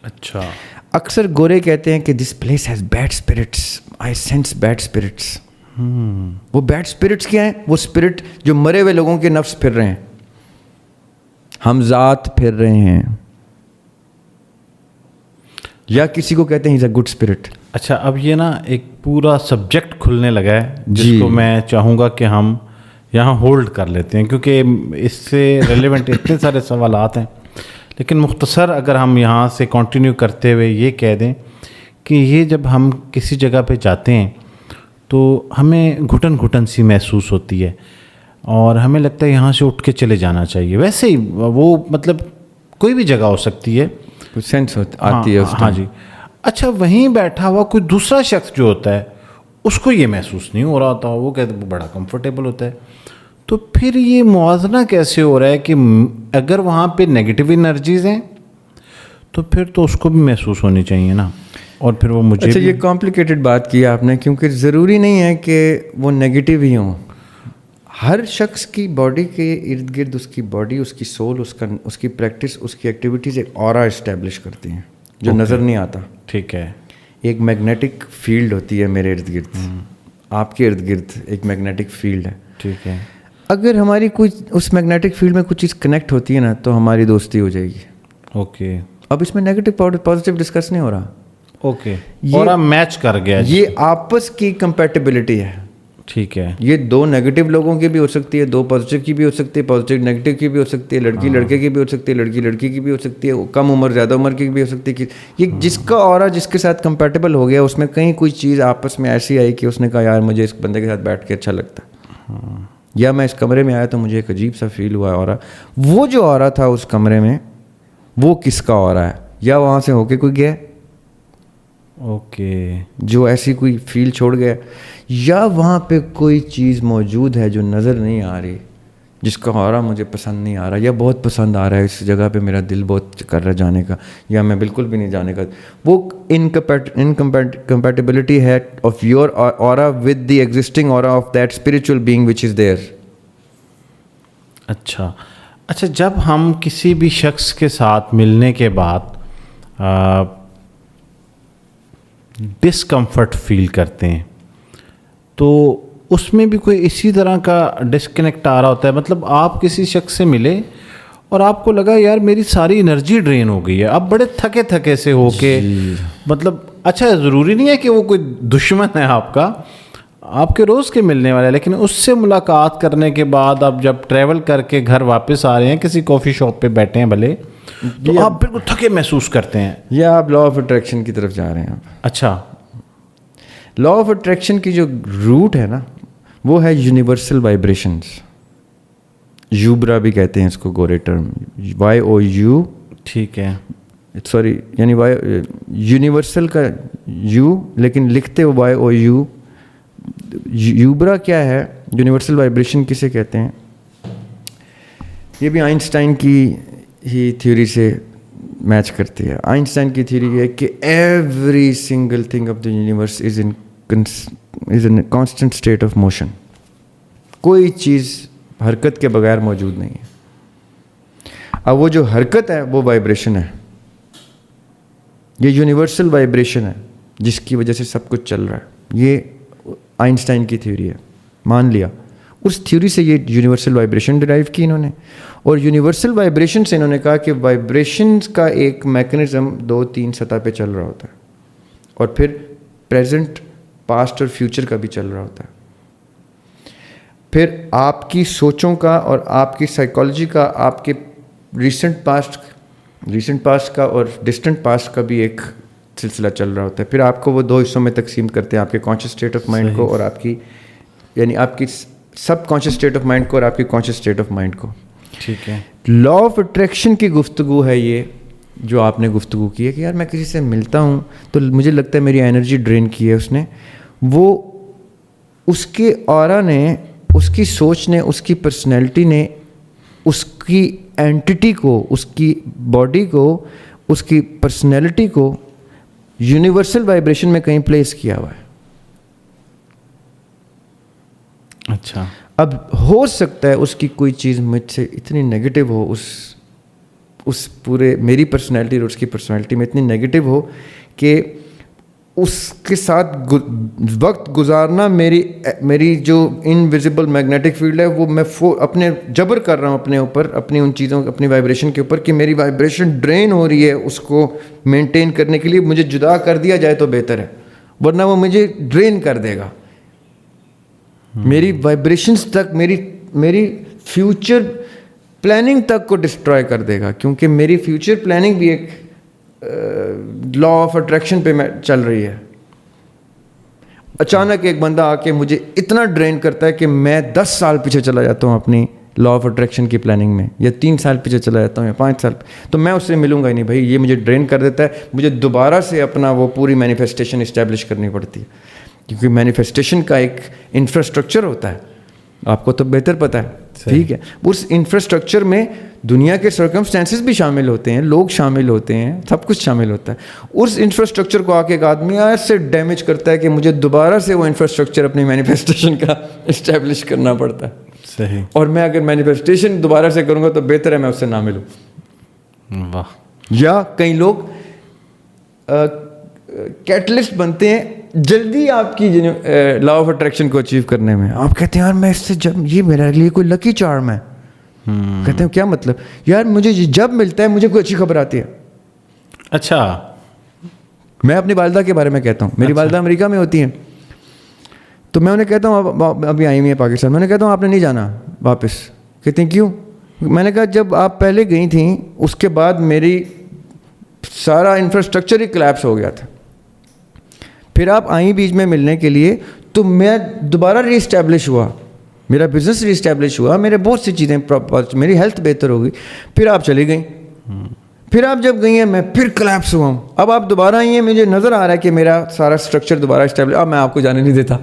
اچھا, اکثر گورے کہتے ہیں کہ this place has bad spirits, I sense bad spirits. وہ بیڈ اسپرٹس کیا ہیں؟ وہ اسپرٹ جو مرے ہوئے لوگوں کے نفس پھر رہے ہیں, حمزات پھر رہے ہیں, یا کسی کو کہتے ہیں ہی از اے گڈ اسپرٹ. اچھا, اب یہ نا ایک پورا سبجیکٹ کھلنے لگا ہے جس کو میں چاہوں گا کہ ہم یہاں ہولڈ کر لیتے ہیں, کیونکہ اس سے ریلیونٹ اتنے سارے سوالات ہیں. لیکن مختصر اگر ہم یہاں سے کنٹینیو کرتے ہوئے یہ کہہ دیں کہ یہ جب ہم کسی جگہ پہ جاتے ہیں تو ہمیں گھٹن گھٹن سی محسوس ہوتی ہے اور ہمیں لگتا ہے یہاں سے اٹھ کے چلے جانا چاہیے. ویسے ہی وہ مطلب کوئی بھی جگہ ہو سکتی ہے, سینس آتی ہے. ہاں جی. اچھا, وہیں بیٹھا ہوا کوئی دوسرا شخص جو ہوتا ہے اس کو یہ محسوس نہیں ہو رہا ہوتا, وہ کہتے ہیں بڑا کمفرٹیبل ہوتا ہے. تو پھر یہ موازنہ کیسے ہو رہا ہے کہ اگر وہاں پہ نگیٹیو انرجیز ہیں تو پھر تو اس کو بھی محسوس ہونی چاہیے نا, اور پھر وہ مجھے. اچھا, یہ کمپلیکیٹڈ بات کی آپ نے, کیونکہ ضروری نہیں ہے کہ وہ نگیٹیو ہی ہوں. ہر شخص کی باڈی کے ارد گرد اس کی باڈی, اس کی سول, اس کی پریکٹس, اس کی ایکٹیویٹیز ایک اورا اسٹیبلش کرتی ہیں جو نظر نہیں آتا. ٹھیک ہے. ایک میگنیٹک فیلڈ ہوتی ہے میرے ارد گرد, آپ کے ارد گرد ایک میگنیٹک فیلڈ ہے. ٹھیک ہے. اگر ہماری کوئی اس میگنیٹک فیلڈ میں کچھ چیز کنیکٹ ہوتی ہے نا تو ہماری دوستی ہو جائے گی. اوکے. اب اس میں نیگیٹو پازیٹیو ڈسکس نہیں ہو رہا. اوکے. اور اب میچ کر گیا. یہ آپس کی کمپیٹیبلٹی ہے. ٹھیک ہے. یہ 2 نیگیٹو لوگوں کی بھی ہو سکتی ہے, 2 پازیٹیو کی بھی ہو سکتی ہے, پازیٹیو نیگیٹو کی بھی ہو سکتی ہے, لڑکی لڑکے کی بھی ہو سکتی ہے, لڑکی لڑکی کی بھی ہو سکتی ہے, کم عمر زیادہ عمر کی بھی ہو سکتی ہے. یہ جس کا اورا جس کے ساتھ کمپیٹیبل ہو گیا, اس میں کہیں کوئی چیز آپس میں ایسی آئی کہ اس نے کہا یار مجھے اس بندے کے ساتھ بیٹھ کے اچھا لگتا ہے, یا میں اس کمرے میں آیا تو مجھے ایک عجیب سا فیل ہوا اورا. وہ جو اورا تھا اس کمرے میں وہ کس کا اورا ہے, یا وہاں سے ہو کے کوئی گیا اوکے جو ایسی کوئی فیل چھوڑ گیا, یا وہاں پہ کوئی چیز موجود ہے جو نظر نہیں آ رہی, جس کا اورا مجھے پسند نہیں آ رہا, یا بہت پسند آ رہا ہے, اس جگہ پہ میرا دل بہت کر رہا ہے جانے کا, یا میں بالکل بھی نہیں جانے کا. وہ انکمپیٹیبلٹی ہے of your aura with the existing aura of that spiritual being which is there. اچھا. جب ہم کسی بھی شخص کے ساتھ ملنے کے بعد ڈسکمفرٹ فیل کرتے ہیں تو اس میں بھی کوئی اسی طرح کا ڈسکنیکٹ آ رہا ہوتا ہے. مطلب آپ کسی شخص سے ملے اور آپ کو لگا یار میری ساری انرجی ڈرین ہو گئی ہے, اب بڑے تھکے تھکے سے ہو کے, مطلب اچھا ضروری نہیں ہے کہ وہ کوئی دشمن ہے آپ کا, آپ کے روز کے ملنے والے, لیکن اس سے ملاقات کرنے کے بعد اب جب ٹریول کر کے گھر واپس آ رہے ہیں, کسی کافی شاپ پہ بیٹھے ہیں بھلے, تو آپ بالکل تھکے محسوس کرتے ہیں, یا آپ لا آف اٹریکشن کی طرف جا رہے ہیں. اچھا. لا آف اٹریکشن کی جو روٹ ہے نا وہ ہے یونیورسل وائبریشنز. یوبرا بھی کہتے ہیں اس کو, گورے ٹرم, YOU. ٹھیک ہے. سوری یعنی یونیورسل کا یو لیکن لکھتے ہو YOU. یوبرا کیا ہے, یونیورسل وائبریشن کسے کہتے ہیں, یہ بھی آئنسٹائن کی ہی تھیوری سے میچ کرتی ہے. آئنسٹائن کی تھیوری یہ ہے کہ every single thing of the universe is in constant state of motion. کوئی چیز حرکت کے بغیر موجود نہیں ہے. اب وہ جو حرکت ہے وہ وائبریشن ہے, یہ یونیورسل وائبریشن ہے جس کی وجہ سے سب کچھ چل رہا ہے. یہ آئنسٹائن کی تھیوری ہے, مان لیا. اس تھیوری سے یہ یونیورسل وائبریشن ڈرائیو کی انہوں نے, اور یونیورسل وائبریشن سے انہوں نے کہا کہ وائبریشنز کا ایک میکنزم 2-3 سطح پہ چل رہا ہوتا ہے, اور پھر پریزنٹ, پاسٹ اور فیوچر کا بھی چل رہا ہوتا ہے. پھر آپ کی سوچوں کا اور آپ کی سائیکالوجی کا, آپ کے ریسنٹ پاسٹ کا اور ڈسٹنٹ پاسٹ کا بھی ایک سلسلہ چل رہا ہوتا ہے. پھر آپ کو وہ 2 حصوں میں تقسیم کرتے ہیں, آپ کے کانشیس اسٹیٹ آف مائنڈ کو اور آپ کی یعنی آپ کی سب کانشیس اسٹیٹ آف مائنڈ کو اور آپ کی کانشیس اسٹیٹ آف مائنڈ کو. ٹھیک ہے. لا آف اٹریکشن کی گفتگو ہے یہ جو آپ نے گفتگو کی ہے کہ یار میں کسی سے ملتا ہوں تو مجھے لگتا ہے میری انرجی ڈرین کی ہے اس نے. وہ اس کے اورا نے, اس کی سوچ نے, اس کی پرسنالٹی نے اس کی اینٹیٹی کو, اس کی باڈی کو, اس کی پرسنالٹی کو یونیورسل وائبریشن میں کہیں پلیس کیا ہوا ہے. اچھا. اب ہو سکتا ہے اس کی کوئی چیز مجھ سے اتنی نیگیٹو ہو, اس پورے میری پرسنالٹی اور اس کی پرسنالٹی میں اتنی نیگیٹو ہو کہ اس کے ساتھ وقت گزارنا میری جو انویزیبل میگنیٹک فیلڈ ہے وہ میں اپنے جبر کر رہا ہوں اپنے اوپر, اپنی ان چیزوں, اپنی وائبریشن کے اوپر کہ میری وائبریشن ڈرین ہو رہی ہے. اس کو مینٹین کرنے کے لیے مجھے جدا کر دیا جائے تو بہتر ہے, ورنہ وہ مجھے ڈرین کر دے گا. میری وائبریشنز تک, میری فیوچر پلاننگ تک کو ڈسٹرائے کر دے گا, کیونکہ میری فیوچر پلاننگ بھی ایک لا آف اٹریکشن پہ چل رہی ہے. اچانک ایک بندہ آ کے مجھے اتنا ڈرین کرتا ہے کہ میں 10 سال پیچھے چلا جاتا ہوں اپنی لا آف اٹریکشن کی پلاننگ میں, یا 3 سال پیچھے چلا جاتا ہوں, یا 5 سال, تو میں اس سے ملوں گا ہی نہیں بھائی. یہ مجھے ڈرین کر دیتا ہے, مجھے دوبارہ سے اپنا وہ پوری مینیفیسٹیشن اسٹیبلش کرنی پڑتی ہے, کیونکہ مینیفیسٹیشن کا ایک انفراسٹرکچر ہوتا ہے, آپ کو تو بہتر پتہ ہے. ٹھیک ہے. اس انفراسٹرکچر میں دنیا کے سرکمسٹانسز بھی شامل ہوتے ہیں, لوگ شامل ہوتے ہیں, سب کچھ شامل ہوتا ہے. اس انفراسٹرکچر کو آ کے ایک آدمی ایسے ڈیمیج کرتا ہے کہ مجھے دوبارہ سے وہ انفراسٹرکچر اپنی مینیفیسٹیشن کا اسٹیبلش کرنا پڑتا ہے. صحیح. اور میں اگر مینیفیسٹیشن دوبارہ سے کروں گا تو بہتر ہے میں اس سے نہ ملوں. واہ. یا کئی لوگ کیٹلسٹ بنتے ہیں جلدی آپ کی لا آف اٹریکشن کو اچیو کرنے میں. آپ کہتے ہیں یار میں اس سے جب یہ میرے لیے کوئی لکی چارم ہے. کہتے ہیں کیا مطلب؟ یار مجھے جب ملتا ہے مجھے کوئی اچھی خبر آتی ہے. اچھا. میں اپنی والدہ کے بارے میں کہتا ہوں. میری والدہ امریکہ میں ہوتی ہیں, تو میں انہیں کہتا ہوں ابھی آئی ہوئی ہیں پاکستان, میں نے کہتا ہوں آپ نے نہیں جانا واپس. کہتے ہیں کیوں؟ میں نے کہا جب آپ پہلے گئی تھیں اس کے بعد میری سارا انفراسٹرکچر ہی کلیپس ہو گیا تھا. پھر آپ آئیں بیچ میں ملنے کے لیے, تو میں دوبارہ ری اسٹیبلش ہوا, میرا بزنس ری اسٹیبلش ہوا, میرے بہت سی چیزیں, میری ہیلتھ بہتر ہو گئی. پھر آپ چلی گئیں. پھر آپ جب گئی ہیں میں پھر کلیپس ہوا ہوں. اب آپ دوبارہ آئی ہیں, مجھے نظر آ رہا ہے کہ میرا سارا اسٹرکچر دوبارہ اسٹیبلش. اب میں آپ کو جانے نہیں دیتا.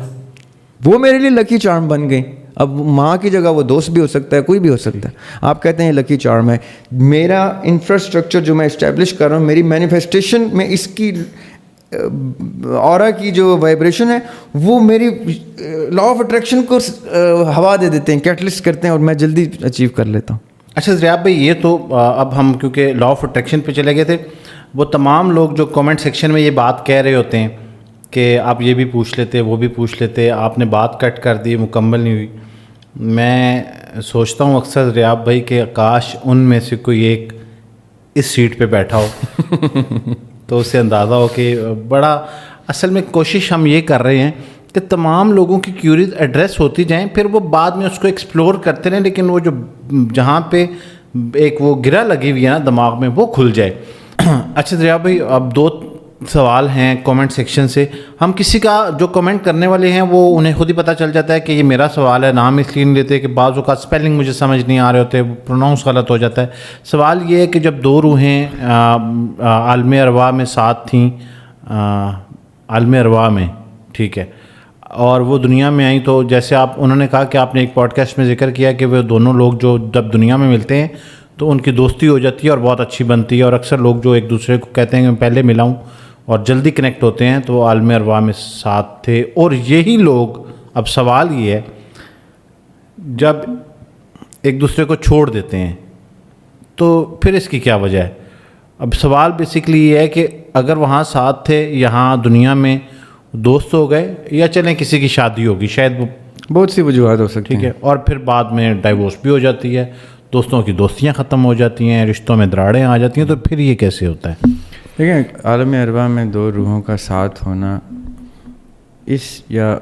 وہ میرے لیے لکی چارم بن گئی. اب ماں کی جگہ وہ دوست بھی ہو سکتا ہے, کوئی بھی ہو سکتا ہے. آپ کہتے ہیں لکی چارم ہے. میرا انفراسٹرکچر جو میں اسٹیبلش کر رہا ہوں, میری مینیفیسٹیشن میں اس کی اورا کی جو وائبریشن ہے وہ میری لا آف اٹریکشن کو ہوا دے دیتے ہیں, کیٹلسٹ کرتے ہیں, اور میں جلدی اچیو کر لیتا ہوں. اچھا ریاض بھائی, یہ تو اب ہم کیونکہ لا آف اٹریکشن پہ چلے گئے تھے, وہ تمام لوگ جو کامنٹ سیکشن میں یہ بات کہہ رہے ہوتے ہیں کہ آپ یہ بھی پوچھ لیتے, وہ بھی پوچھ لیتے, آپ نے بات کٹ کر دی, مکمل نہیں ہوئی. میں سوچتا ہوں اکثر ریاض بھائی کہ کاش ان میں سے کوئی ایک اس سیٹ پہ بیٹھا ہو تو اسے اندازہ ہو کہ بڑا اصل میں کوشش ہم یہ کر رہے ہیں کہ تمام لوگوں کی کیوریز ایڈریس ہوتی جائیں, پھر وہ بعد میں اس کو ایکسپلور کرتے رہیں, لیکن وہ جو جہاں پہ ایک وہ گرہ لگی ہوئی ہے نا دماغ میں, وہ کھل جائے. اچھا ریاض بھائی, اب 2 سوال ہیں کامنٹ سیکشن سے. ہم کسی کا جو کامنٹ کرنے والے ہیں وہ انہیں خود ہی پتہ چل جاتا ہے کہ یہ میرا سوال ہے, نام اس لیے نہیں لیتے کہ بعض اوقات اسپیلنگ مجھے سمجھ نہیں آ رہے ہوتے, پروناؤنس غلط ہو جاتا ہے. سوال یہ ہے کہ جب 2 روحیں عالم ارواح میں ساتھ تھیں, عالم ارواح میں, ٹھیک ہے, اور وہ دنیا میں آئیں, تو جیسے انہوں نے کہا کہ آپ نے ایک پوڈ کاسٹ میں ذکر کیا کہ وہ دونوں لوگ جو جب دنیا میں ملتے ہیں تو ان کی دوستی ہو جاتی ہے اور بہت اچھی بنتی ہے, اور اکثر لوگ جو ایک دوسرے کو کہتے ہیں کہ میں پہلے ملا ہوں اور جلدی کنیکٹ ہوتے ہیں, تو وہ عالم ارواح میں ساتھ تھے. اور یہی لوگ, اب سوال یہ ہے, جب ایک دوسرے کو چھوڑ دیتے ہیں تو پھر اس کی کیا وجہ ہے؟ اب سوال بیسکلی یہ ہے کہ اگر وہاں ساتھ تھے, یہاں دنیا میں دوست ہو گئے, یا چلیں کسی کی شادی ہوگی, شاید وہ بہت سی وجوہات ہو سکتی ہیں, ٹھیک ہے, اور پھر بعد میں ڈائیورس بھی ہو جاتی ہے, دوستوں کی دوستیاں ختم ہو جاتی ہیں, رشتوں میں دراڑیں آ جاتی ہیں, تو پھر یہ کیسے ہوتا ہے؟ دیکھیں, عالم ارواح میں 2 روحوں کا ساتھ ہونا, یا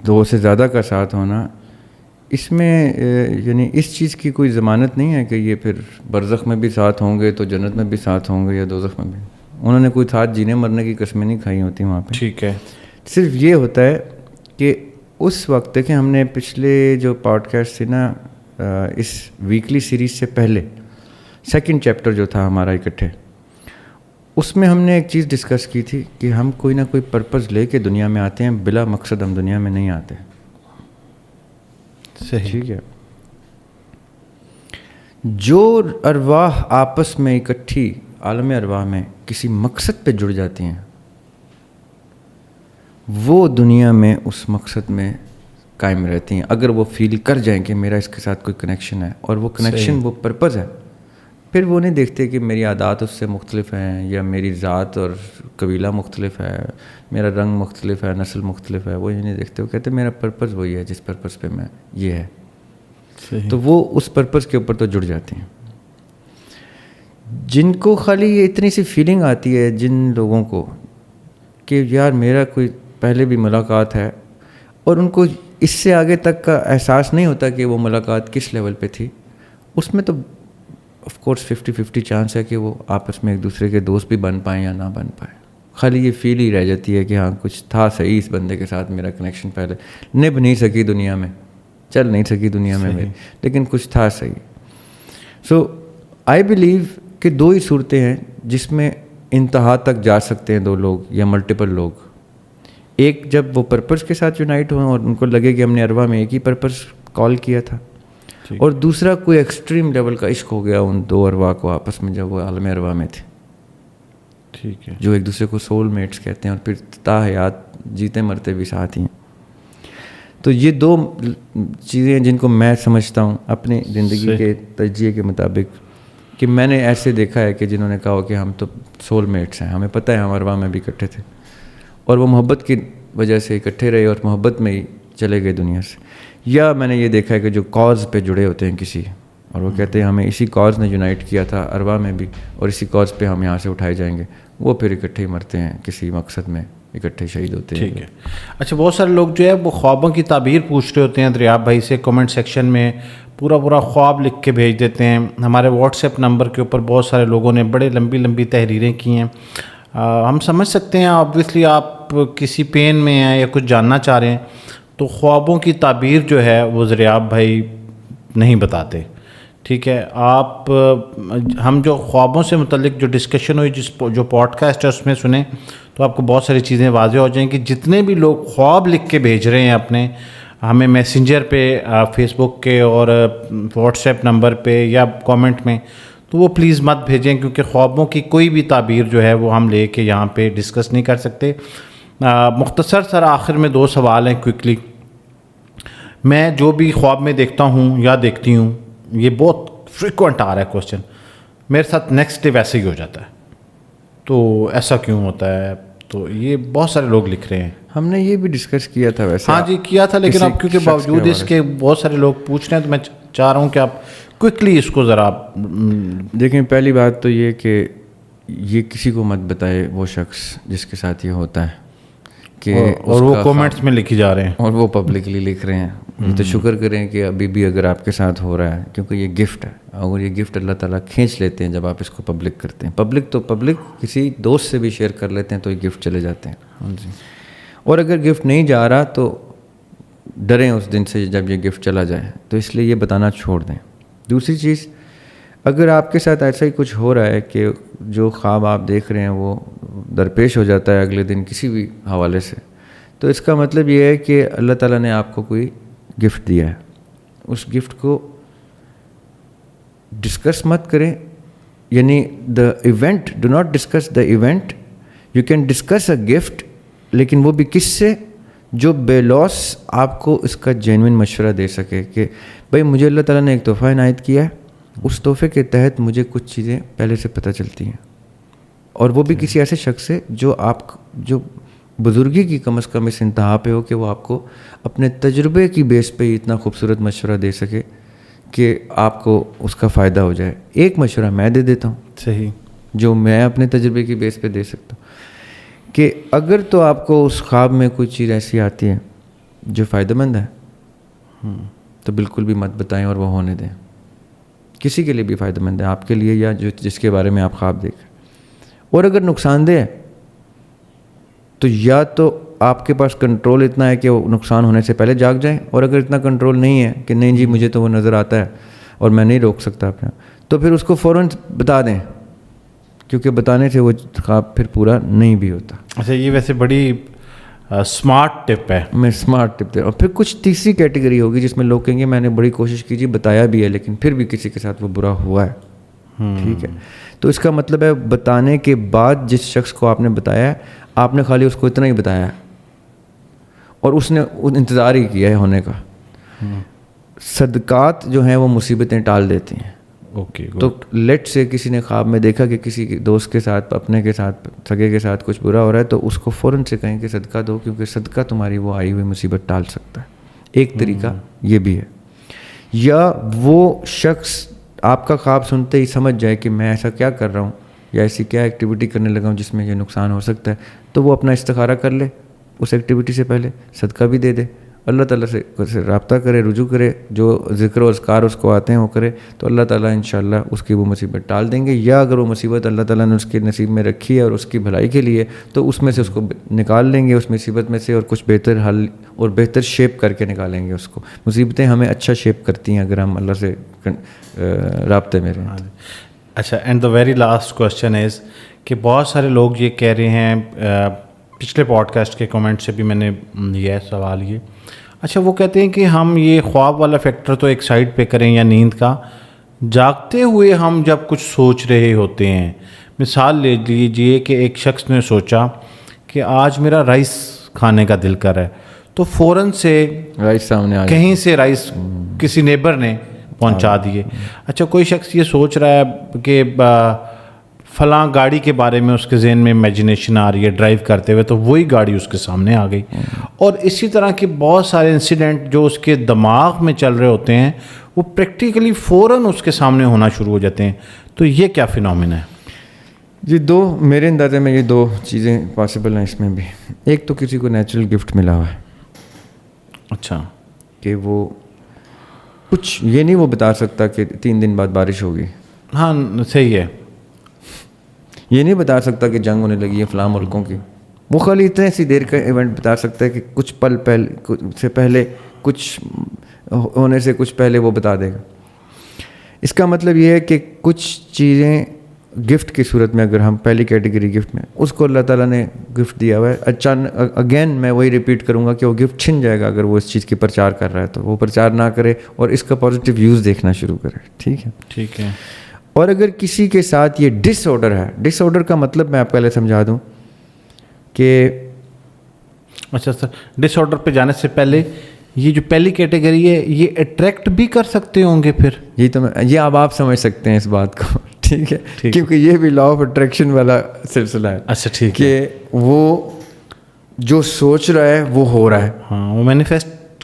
2 سے زیادہ کا ساتھ ہونا, اس میں یعنی اس چیز کی کوئی ضمانت نہیں ہے کہ یہ پھر برزخ میں بھی ساتھ ہوں گے تو جنت میں بھی ساتھ ہوں گے یا دوزخ میں بھی. انہوں نے کوئی ساتھ جینے مرنے کی قسمیں نہیں کھائی ہوتی وہاں پہ. ٹھیک ہے. صرف یہ ہوتا ہے کہ اس وقت کہ ہم نے پچھلے جو پوڈ کاسٹ تھی نا, اس ویکلی سیریز سے پہلے 2nd چیپٹر جو تھا ہمارا اکٹھے, اس میں ہم نے ایک چیز ڈسکس کی تھی کہ ہم کوئی نہ کوئی پرپز لے کے دنیا میں آتے ہیں, بلا مقصد ہم دنیا میں نہیں آتے. صحیح. ٹھیک ہے. جو ارواح آپس میں اکٹھی عالم ارواح میں کسی مقصد پہ جڑ جاتی ہیں, وہ دنیا میں اس مقصد میں قائم رہتی ہیں, اگر وہ فیل کر جائیں کہ میرا اس کے ساتھ کوئی کنیکشن ہے, اور وہ کنیکشن وہ پرپز ہے. پھر وہ نہیں دیکھتے کہ میری عادات اس سے مختلف ہیں, یا میری ذات اور قبیلہ مختلف ہے, میرا رنگ مختلف ہے, نسل مختلف ہے, وہ یہ نہیں دیکھتے. وہ کہتے ہیں میرا پرپز وہی ہے جس پرپز پہ میں یہ ہے. تو وہ اس پرپز کے اوپر تو جڑ جاتے ہیں. جن کو خالی یہ اتنی سی فیلنگ آتی ہے, جن لوگوں کو کہ یار میرا کوئی پہلے بھی ملاقات ہے, اور ان کو اس سے آگے تک کا احساس نہیں ہوتا کہ وہ ملاقات کس لیول پہ تھی, اس میں تو آف کورس 50-50 چانس ہے کہ وہ آپس میں ایک دوسرے کے دوست بھی بن پائیں یا نہ بن پائیں. خالی یہ فیل ہی رہ جاتی ہے کہ ہاں کچھ تھا صحیح اس بندے کے ساتھ, میرا کنیکشن پہلے نبھ نہیں سکی دنیا میں, چل نہیں سکی دنیا میں میری, لیکن کچھ تھا صحیح. سو آئی بلیو کہ 2 ہی صورتیں ہیں جس میں انتہا تک جا سکتے ہیں 2 لوگ یا ملٹیپل لوگ. ایک جب وہ پرپز کے ساتھ یونائٹ ہوئے اور ان کو لگے کہ ہم نے ارواح میں ایک ہی پرپز کال کیا تھا, اور دوسرا کوئی ایکسٹریم لیول کا عشق ہو گیا ان 2 ارواح کو آپس میں جب وہ عالم ارواح میں تھے. ٹھیک ہے. جو ایک دوسرے کو سول میٹس کہتے ہیں, اور پھر تا حیات جیتے مرتے بھی ساتھ ہی ہیں. تو یہ 2 چیزیں ہیں جن کو میں سمجھتا ہوں اپنی زندگی کے تجزیے کے مطابق کہ میں نے ایسے دیکھا ہے کہ جنہوں نے کہا کہ ہم تو سول میٹس ہیں, ہمیں پتہ ہے ہم ارواح میں بھی اکٹھے تھے, اور وہ محبت کی وجہ سے اکٹھے رہے اور محبت میں ہی چلے گئے دنیا سے. یا میں نے یہ دیکھا ہے کہ جو کاز پہ جڑے ہوتے ہیں کسی, اور وہ کہتے ہیں ہمیں اسی کاز نے یونائٹ کیا تھا ارواح میں بھی, اور اسی کاز پہ ہم یہاں سے اٹھائے جائیں گے, وہ پھر اکٹھے ہی مرتے ہیں کسی مقصد میں, اکٹھے شہید ہوتے ہیں. ٹھیک ہے. اچھا, بہت سارے لوگ جو ہے وہ خوابوں کی تعبیر پوچھ رہے ہوتے ہیں دریاب بھائی سے, کمنٹ سیکشن میں پورا خواب لکھ کے بھیج دیتے ہیں. ہمارے واٹس ایپ نمبر کے اوپر بہت سارے لوگوں نے بڑے لمبی تحریریں کی ہیں. ہم سمجھ سکتے ہیں آبویسلی آپ کسی پین میں ہیں یا کچھ جاننا چاہ رہے ہیں, تو خوابوں کی تعبیر جو ہے وہ دریاب بھائی نہیں بتاتے. ٹھیک ہے, آپ ہم جو خوابوں سے متعلق جو ڈسکشن ہوئی جو پوڈ کاسٹ ہے اس میں سنیں تو آپ کو بہت ساری چیزیں واضح ہو جائیں کہ جتنے بھی لوگ خواب لکھ کے بھیج رہے ہیں اپنے ہمیں میسنجر پہ, فیس بک کے اور واٹس ایپ نمبر پہ یا کامنٹ میں, تو وہ پلیز مت بھیجیں, کیونکہ خوابوں کی کوئی بھی تعبیر جو ہے وہ ہم لے کے یہاں پہ ڈسکس نہیں کر سکتے. مختصر سر آخر میں 2 سوال ہیں کوئکلی. میں جو بھی خواب میں دیکھتا ہوں یا دیکھتی ہوں, یہ بہت فریکوینٹ آ رہا ہے کوسچن, میرے ساتھ نیکسٹ ڈے ویسے ہی ہو جاتا ہے, تو ایسا کیوں ہوتا ہے؟ تو یہ بہت سارے لوگ لکھ رہے ہیں. ہم نے یہ بھی ڈسکس کیا تھا ویسے. ہاں جی کیا تھا, لیکن اب کیونکہ باوجود اس کے بہت سارے لوگ پوچھ رہے ہیں تو میں چاہ رہا ہوں کہ آپ کوئکلی اس کو ذرا دیکھیں. پہلی بات تو یہ کہ یہ کسی کو مت بتائے وہ شخص جس کے ساتھ یہ ہوتا ہے کہ اور وہ کومنٹس میں لکھی جا رہے ہیں اور وہ پبلکلی لکھ رہے ہیں. یہ تو شکر کریں کہ ابھی بھی اگر آپ کے ساتھ ہو رہا ہے, کیونکہ یہ گفٹ ہے, اور یہ گفٹ اللہ تعالیٰ کھینچ لیتے ہیں جب آپ اس کو پبلک کرتے ہیں. پبلک تو پبلک کسی دوست سے بھی شیئر کر لیتے ہیں تو یہ گفٹ چلے جاتے ہیں. ہاں جی. اور اگر گفٹ نہیں جا رہا تو ڈریں اس دن سے جب یہ گفٹ چلا جائے, تو اس لیے یہ بتانا چھوڑ دیں. دوسری چیز, اگر آپ کے ساتھ ایسا ہی کچھ ہو رہا ہے کہ جو خواب آپ دیکھ رہے ہیں وہ درپیش ہو جاتا ہے اگلے دن کسی بھی حوالے سے, تو اس کا مطلب یہ ہے کہ اللہ تعالیٰ نے آپ کو کوئی گفٹ دیا ہے. اس گفٹ کو ڈسکس مت کریں, یعنی the event, do not discuss the event. You can discuss a gift, لیکن وہ بھی کس سے, جو بے لوس آپ کو اس کا جینوئن مشورہ دے سکے کہ بھائی مجھے اللہ تعالیٰ نے ایک تحفہ عنایت کیا ہے, اس تحفے کے تحت مجھے کچھ چیزیں پہلے سے پتہ چلتی ہیں, اور وہ بھی کسی ایسے شخص سے جو بزرگی کی کم از کم اس انتہا پہ ہو کہ وہ آپ کو اپنے تجربے کی بیس پہ اتنا خوبصورت مشورہ دے سکے کہ آپ کو اس کا فائدہ ہو جائے. ایک مشورہ میں دے دیتا ہوں, صحیح, جو میں اپنے تجربے کی بیس پہ دے سکتا ہوں, کہ اگر تو آپ کو اس خواب میں کوئی چیز ایسی آتی ہے جو فائدہ مند ہے تو بالکل بھی مت بتائیں اور وہ ہونے دیں. کسی کے لیے بھی فائدہ مند ہے, آپ کے لیے یا جس کے بارے میں آپ خواب دیکھ. اور اگر نقصان دہ ہے تو یا تو آپ کے پاس کنٹرول اتنا ہے کہ وہ نقصان ہونے سے پہلے جاگ جائیں, اور اگر اتنا کنٹرول نہیں ہے کہ نہیں جی مجھے تو وہ نظر آتا ہے اور میں نہیں روک سکتا اپنا, تو پھر اس کو فوراً بتا دیں, کیونکہ بتانے سے وہ خواب پھر پورا نہیں بھی ہوتا. اچھا, یہ ویسے بڑی اسمارٹ ٹپ ہے. میں اسمارٹ ٹپ دے. اور پھر کچھ تیسری کیٹیگری ہوگی جس میں لوگ کہیں گے میں نے بڑی کوشش کی جی, بتایا بھی ہے لیکن پھر بھی کسی کے ساتھ وہ برا ہوا ہے. ٹھیک ہے, تو اس کا مطلب ہے بتانے کے بعد جس شخص کو آپ نے بتایا ہے, آپ نے خالی اس کو اتنا ہی بتایا ہے اور اس نے انتظار ہی کیا ہے ہونے کا. صدقات جو ہیں وہ مصیبتیں ٹال دیتی ہیں. اوکے, تو لیٹ سے کسی نے خواب میں دیکھا کہ کسی دوست کے ساتھ, اپنے کے ساتھ, سگے کے ساتھ کچھ برا ہو رہا ہے, تو اس کو فوراً سے کہیں کہ صدقہ دو, کیونکہ صدقہ تمہاری وہ آئی ہوئی مصیبت ٹال سکتا ہے. ایک طریقہ یہ بھی ہے. یا وہ شخص آپ کا خواب سنتے ہی سمجھ جائے کہ میں ایسا کیا کر رہا ہوں یا ایسی کیا ایکٹیویٹی کرنے لگا ہوں جس میں یہ نقصان ہو سکتا ہے, تو وہ اپنا استخارہ کر لے اس ایکٹیویٹی سے پہلے, صدقہ بھی دے دے, اللہ تعالیٰ سے رابطہ کرے, رجوع کرے, جو ذکر و اذکار اس کو آتے ہیں وہ کرے, تو اللہ تعالیٰ انشاءاللہ اس کی وہ مصیبت ٹال دیں گے. یا اگر وہ مصیبت اللہ تعالیٰ نے اس کے نصیب میں رکھی ہے اور اس کی بھلائی کے لیے, تو اس میں سے اس کو نکال لیں گے, اس مصیبت میں سے, اور کچھ بہتر حل اور بہتر شیپ کر کے نکالیں گے اس کو. مصیبتیں ہمیں اچھا شیپ کرتی ہیں اگر ہم اللہ سے رابطے میں رہیں. اچھا, and the very last question is کہ بہت سارے لوگ یہ کہہ رہے ہیں, پچھلے پوڈ کاسٹ کے کمنٹ سے بھی میں نے یہ سوال یہ, اچھا وہ کہتے ہیں کہ ہم یہ خواب والا فیکٹر تو ایک سائڈ پہ کریں یا نیند کا, جاگتے ہوئے ہم جب کچھ سوچ رہے ہوتے ہیں, مثال لے لیجیے کہ ایک شخص نے سوچا کہ آج میرا رائس کھانے کا دل کر ہے, تو فوراً سے رائس سامنے آ کہیں سے رائس کسی نیبر نے پہنچا دیے. اچھا, کوئی شخص یہ سوچ رہا ہے کہ فلاں گاڑی کے بارے میں اس کے ذہن میں امیجنیشن آ رہی ہے ڈرائیو کرتے ہوئے، تو وہی گاڑی اس کے سامنے آ گئی. اور اسی طرح کے بہت سارے انسیڈنٹ جو اس کے دماغ میں چل رہے ہوتے ہیں وہ پریکٹیکلی فوراً اس کے سامنے ہونا شروع ہو جاتے ہیں. تو یہ کیا فینومینا ہے؟ جی میرے اندازے میں یہ 2 چیزیں پاسبل ہیں اس میں بھی. ایک تو کسی کو نیچرل گفٹ ملا ہوا ہے. اچھا. کہ وہ کچھ یہ نہیں وہ بتا سکتا کہ 3 دن بعد بارش ہوگی. ہاں صحیح ہے. یہ نہیں بتا سکتا کہ جنگ ہونے لگی ہے فلاں ملکوں کی. وہ خالی اتنے سی دیر کا ایونٹ بتا سکتا ہے کہ کچھ پل سے پہلے، کچھ ہونے سے کچھ پہلے وہ بتا دے گا. اس کا مطلب یہ ہے کہ کچھ چیزیں گفٹ کی صورت میں، اگر ہم پہلی کیٹیگری گفٹ میں، اس کو اللہ تعالیٰ نے گفٹ دیا ہوا ہے. اچانک اگین میں وہی ریپیٹ کروں گا کہ وہ گفٹ چھن جائے گا اگر وہ اس چیز کی پرچار کر رہا ہے. تو وہ پرچار نہ کرے اور اس کا پازیٹیو یوز دیکھنا شروع کرے. ٹھیک ہے. اور اگر کسی کے ساتھ یہ ڈس آرڈر ہے، ڈس آرڈر کا مطلب میں آپ پہلے سمجھا دوں کہ اچھا سر، ڈس آرڈر پہ جانے سے پہلے یہ جو پہلی کیٹیگری ہے یہ اٹریکٹ بھی کر سکتے ہوں گے پھر؟ یہ اب آپ سمجھ سکتے ہیں اس بات کو. ٹھیک ہے. کیونکہ یہ بھی لا آف اٹریکشن والا سلسلہ ہے. اچھا ٹھیک. کہ وہ جو سوچ رہا ہے وہ ہو رہا ہے. ہاں، وہ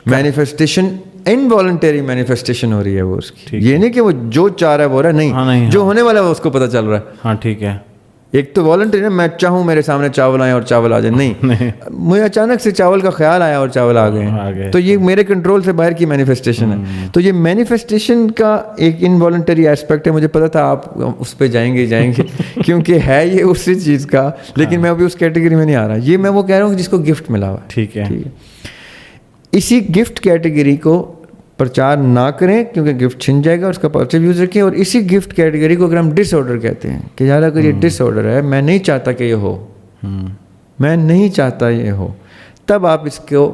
مینیفیسٹیشن انوالنٹری مینیفیسٹیشن ہو رہی ہے وہ اس کی. یہ نہیں کہ وہ جو چاہ رہا ہے وہ ہو رہا ہے، نہیں، جو ہونے والا ہے اس کو پتہ چل رہا ہے. ہاں ٹھیک ہے. ایک تو والنٹری ہے، میں چاہوں میرے سامنے چاول آئے اور چاول آ جائے. نہیں، مجھے اچانک سے چاول کا خیال آیا اور چاول آ گئے. تو یہ میرے کنٹرول سے باہر کی مینیفیسٹیشن ہے. تو یہ مینیفیسٹیشن کا ایک انوالنٹری ایسپیکٹ ہے. مجھے پتا تھا آپ اس پہ جائیں گے کیونکہ ہے یہ اسی چیز کا، لیکن میں ابھی اس کیٹیگری میں نہیں آ رہا. یہ میں وہ کہہ رہا ہوں جس کو گفٹ ملا ہوا. ٹھیک ہے. اسی گفٹ کیٹیگری کو پرچار نہ کریں کیونکہ گفٹ چھن جائے گا، اس کا پازیٹیو یوز رکھیں. اور اسی گفٹ کیٹیگری کو اگر ہم ڈس آرڈر کہتے ہیں کہ یار اگر یہ ڈس آرڈر ہے، میں نہیں چاہتا کہ یہ ہو، میں نہیں چاہتا یہ ہو، تب آپ اس کو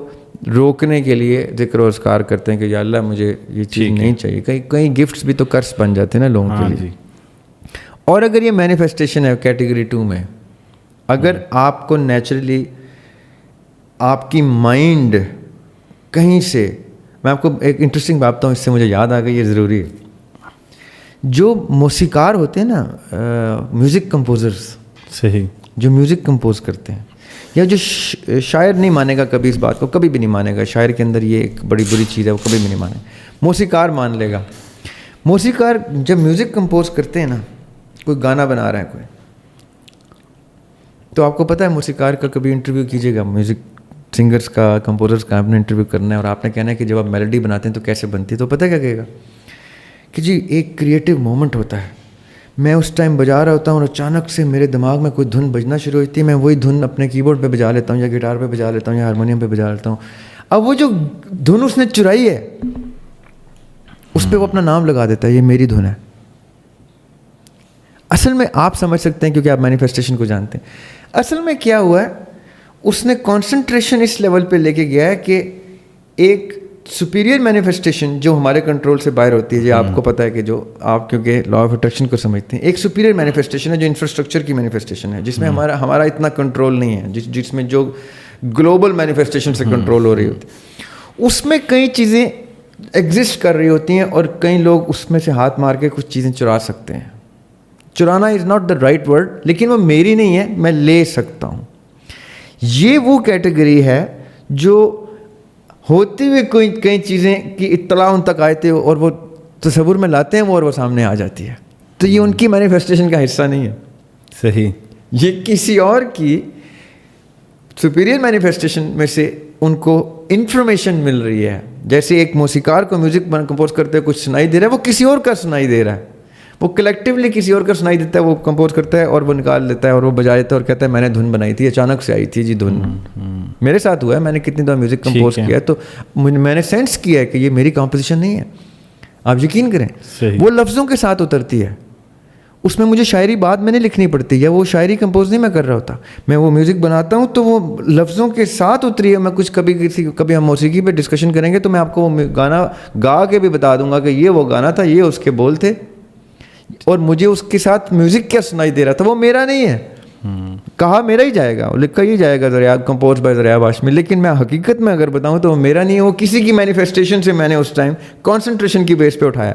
روکنے کے لیے ذکر و اذکار کرتے ہیں کہ یا اللہ مجھے یہ چیز نہیں چاہیے. کئی گفٹس بھی تو قرض بن جاتے ہیں نا لوگوں کے لیے. اور اگر یہ مینیفیسٹیشن ہے کیٹیگری 2 میں، اگر آپ کو نیچرلی آپ کی مائنڈ کہیں سے، میں آپ کو ایک انٹرسٹنگ بات بتاؤں، اس سے مجھے یاد آ گئی، یہ ضروری ہے. جو موسیقار ہوتے ہیں نا، میوزک کمپوزرز، صحیح، جو میوزک کمپوز کرتے ہیں، یا جو شاعر نہیں مانے گا کبھی اس بات کو، کبھی بھی نہیں مانے گا. شاعر کے اندر یہ ایک بڑی بری چیز ہے، وہ کبھی بھی نہیں مانے. موسیقار مان لے گا. موسیقار جب میوزک کمپوز کرتے ہیں نا، کوئی گانا بنا رہا ہے کوئی، تو آپ کو پتہ ہے موسیقار کا کبھی انٹرویو کیجیے گا، میوزک سنگرز کا، کمپوزرز کا آپ نے انٹرویو کرنا ہے، اور آپ نے کہنا ہے کہ جب آپ میلوڈی بناتے ہیں تو کیسے بنتی ہے. تو پتہ کیا کہے گا کہ جی ایک کریٹیو مومنٹ ہوتا ہے، میں اس ٹائم بجا رہا ہوتا ہوں اور اچانک سے میرے دماغ میں کوئی دھن بجنا شروع ہوتی ہے، میں وہی دھن اپنے کی بورڈ پہ بجا لیتا ہوں، یا گٹار پہ بجا لیتا ہوں، یا ہارمونیم پہ بجا لیتا ہوں. اب وہ جو دھن اس نے چرائی ہے اس پہ وہ اپنا نام لگا دیتا ہے، یہ میری دھن ہے. اصل میں آپ سمجھ سکتے ہیں کیونکہ آپ مینیفیسٹیشن کو جانتے ہیں. اصل میں کیا ہوا ہے، اس نے کانسنٹریشن اس لیول پہ لے کے گیا ہے کہ ایک سپیریئر مینیفیسٹیشن جو ہمارے کنٹرول سے باہر ہوتی ہے، جو آپ کو پتہ ہے کہ جو آپ کیونکہ لا آف اٹریکشن کو سمجھتے ہیں، ایک سپیریئر مینیفیسٹیشن ہے جو انفراسٹرکچر کی مینیفیسٹیشن ہے، جس میں ہمارا اتنا کنٹرول نہیں ہے، جس میں جو گلوبل مینیفیسٹیشن سے کنٹرول ہو رہی ہوتی ہے. اس میں کئی چیزیں ایگزسٹ کر رہی ہوتی ہیں اور کئی لوگ اس میں سے ہاتھ مار کے کچھ چیزیں چرا سکتے ہیں. چرانا is not the right word, لیکن وہ میری نہیں ہے، میں لے سکتا ہوں. یہ وہ کیٹیگری ہے جو ہوتی ہوئی کئی چیزیں کی اطلاع ان تک آئے تھے اور وہ تصور میں لاتے ہیں وہ، اور وہ سامنے آ جاتی ہے. تو یہ ان کی مینیفیسٹیشن کا حصہ نہیں ہے. صحیح. یہ کسی اور کی سپیریئر مینیفیسٹیشن میں سے ان کو انفارمیشن مل رہی ہے. جیسے ایک موسیقار کو میوزک کمپوز کرتے ہوئے کچھ سنائی دے رہا ہے، وہ کسی اور کا سنائی دے رہا ہے، وہ کلیکٹیولی کسی اور کا سنائی دیتا ہے، وہ کمپوز کرتا ہے اور وہ نکال لیتا ہے اور وہ بجا دیتا ہے اور کہتا ہے میں نے دھن بنائی تھی، اچانک سے آئی تھی جی دھن. میرے ساتھ ہوا ہے، میں نے کتنی دفعہ میوزک کمپوز کیا ہے تو میں نے سینس کیا ہے کہ یہ میری کمپوزیشن نہیں ہے. آپ یقین کریں وہ لفظوں کے ساتھ اترتی ہے، اس میں مجھے شاعری بعد میں نہیں لکھنی پڑتی، یا وہ شاعری کمپوز نہیں میں کر رہا ہوتا، میں وہ میوزک بناتا ہوں تو وہ لفظوں کے ساتھ اتری ہے. میں کچھ کبھی ہم موسیقی پہ ڈسکشن کریں گے تو میں آپ کو وہ گانا گا کے بھی بتا دوں گا کہ یہ وہ گانا تھا، یہ اس کے بول تھے، اور مجھے اس کے ساتھ میوزک کیا سنائی دے رہا تھا وہ میرا نہیں ہے. کہا میرا ہی جائے گا، لکھا ہی جائے گا ذریعہ کمپوز بائی ذریعہ ہاشمی، لیکن میں حقیقت میں اگر بتاؤں تو وہ میرا نہیں ہے، وہ کسی کی مینیفیسٹیشن سے میں نے اس ٹائم کانسنٹریشن کی بیس پہ اٹھایا،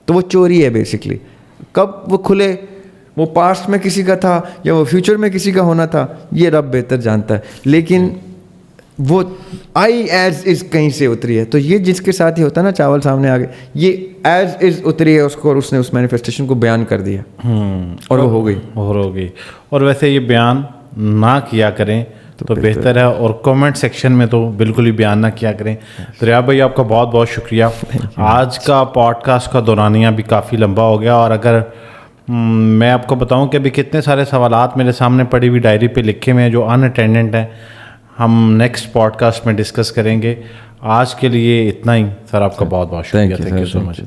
تو وہ چوری ہے بیسکلی. کب وہ کھلے وہ پاسٹ میں کسی کا تھا یا وہ فیوچر میں کسی کا ہونا تھا، یہ رب بہتر جانتا ہے. لیکن وہ آئی ایز از کہیں سے اتری ہے. تو یہ جس کے ساتھ ہی ہوتا ہے نا، چاول سامنے آ گئے، یہ ایز از اتری ہے اس کو، اور اس نے اس مینیفیسٹیشن کو بیان کر دیا اور وہ ہو گئی. اور ویسے یہ بیان نہ کیا کریں تو بہتر ہے، اور کامنٹ سیکشن میں تو بالکل ہی بیان نہ کیا کریں. دریاب بھائی آپ کا بہت بہت شکریہ. آج کا پوڈ کاسٹ کا دورانیہ بھی کافی لمبا ہو گیا، اور اگر میں آپ کو بتاؤں کہ ابھی کتنے سارے سوالات میرے سامنے پڑی ہوئی ڈائری پہ لکھے ہوئے ہیں جو ان اٹینڈنٹ ہیں، ہم نیکسٹ پوڈ کاسٹ میں ڈسکس کریں گے. آج کے لیے اتنا ہی. سر آپ کا بہت بہت شکریہ. Thank you so much.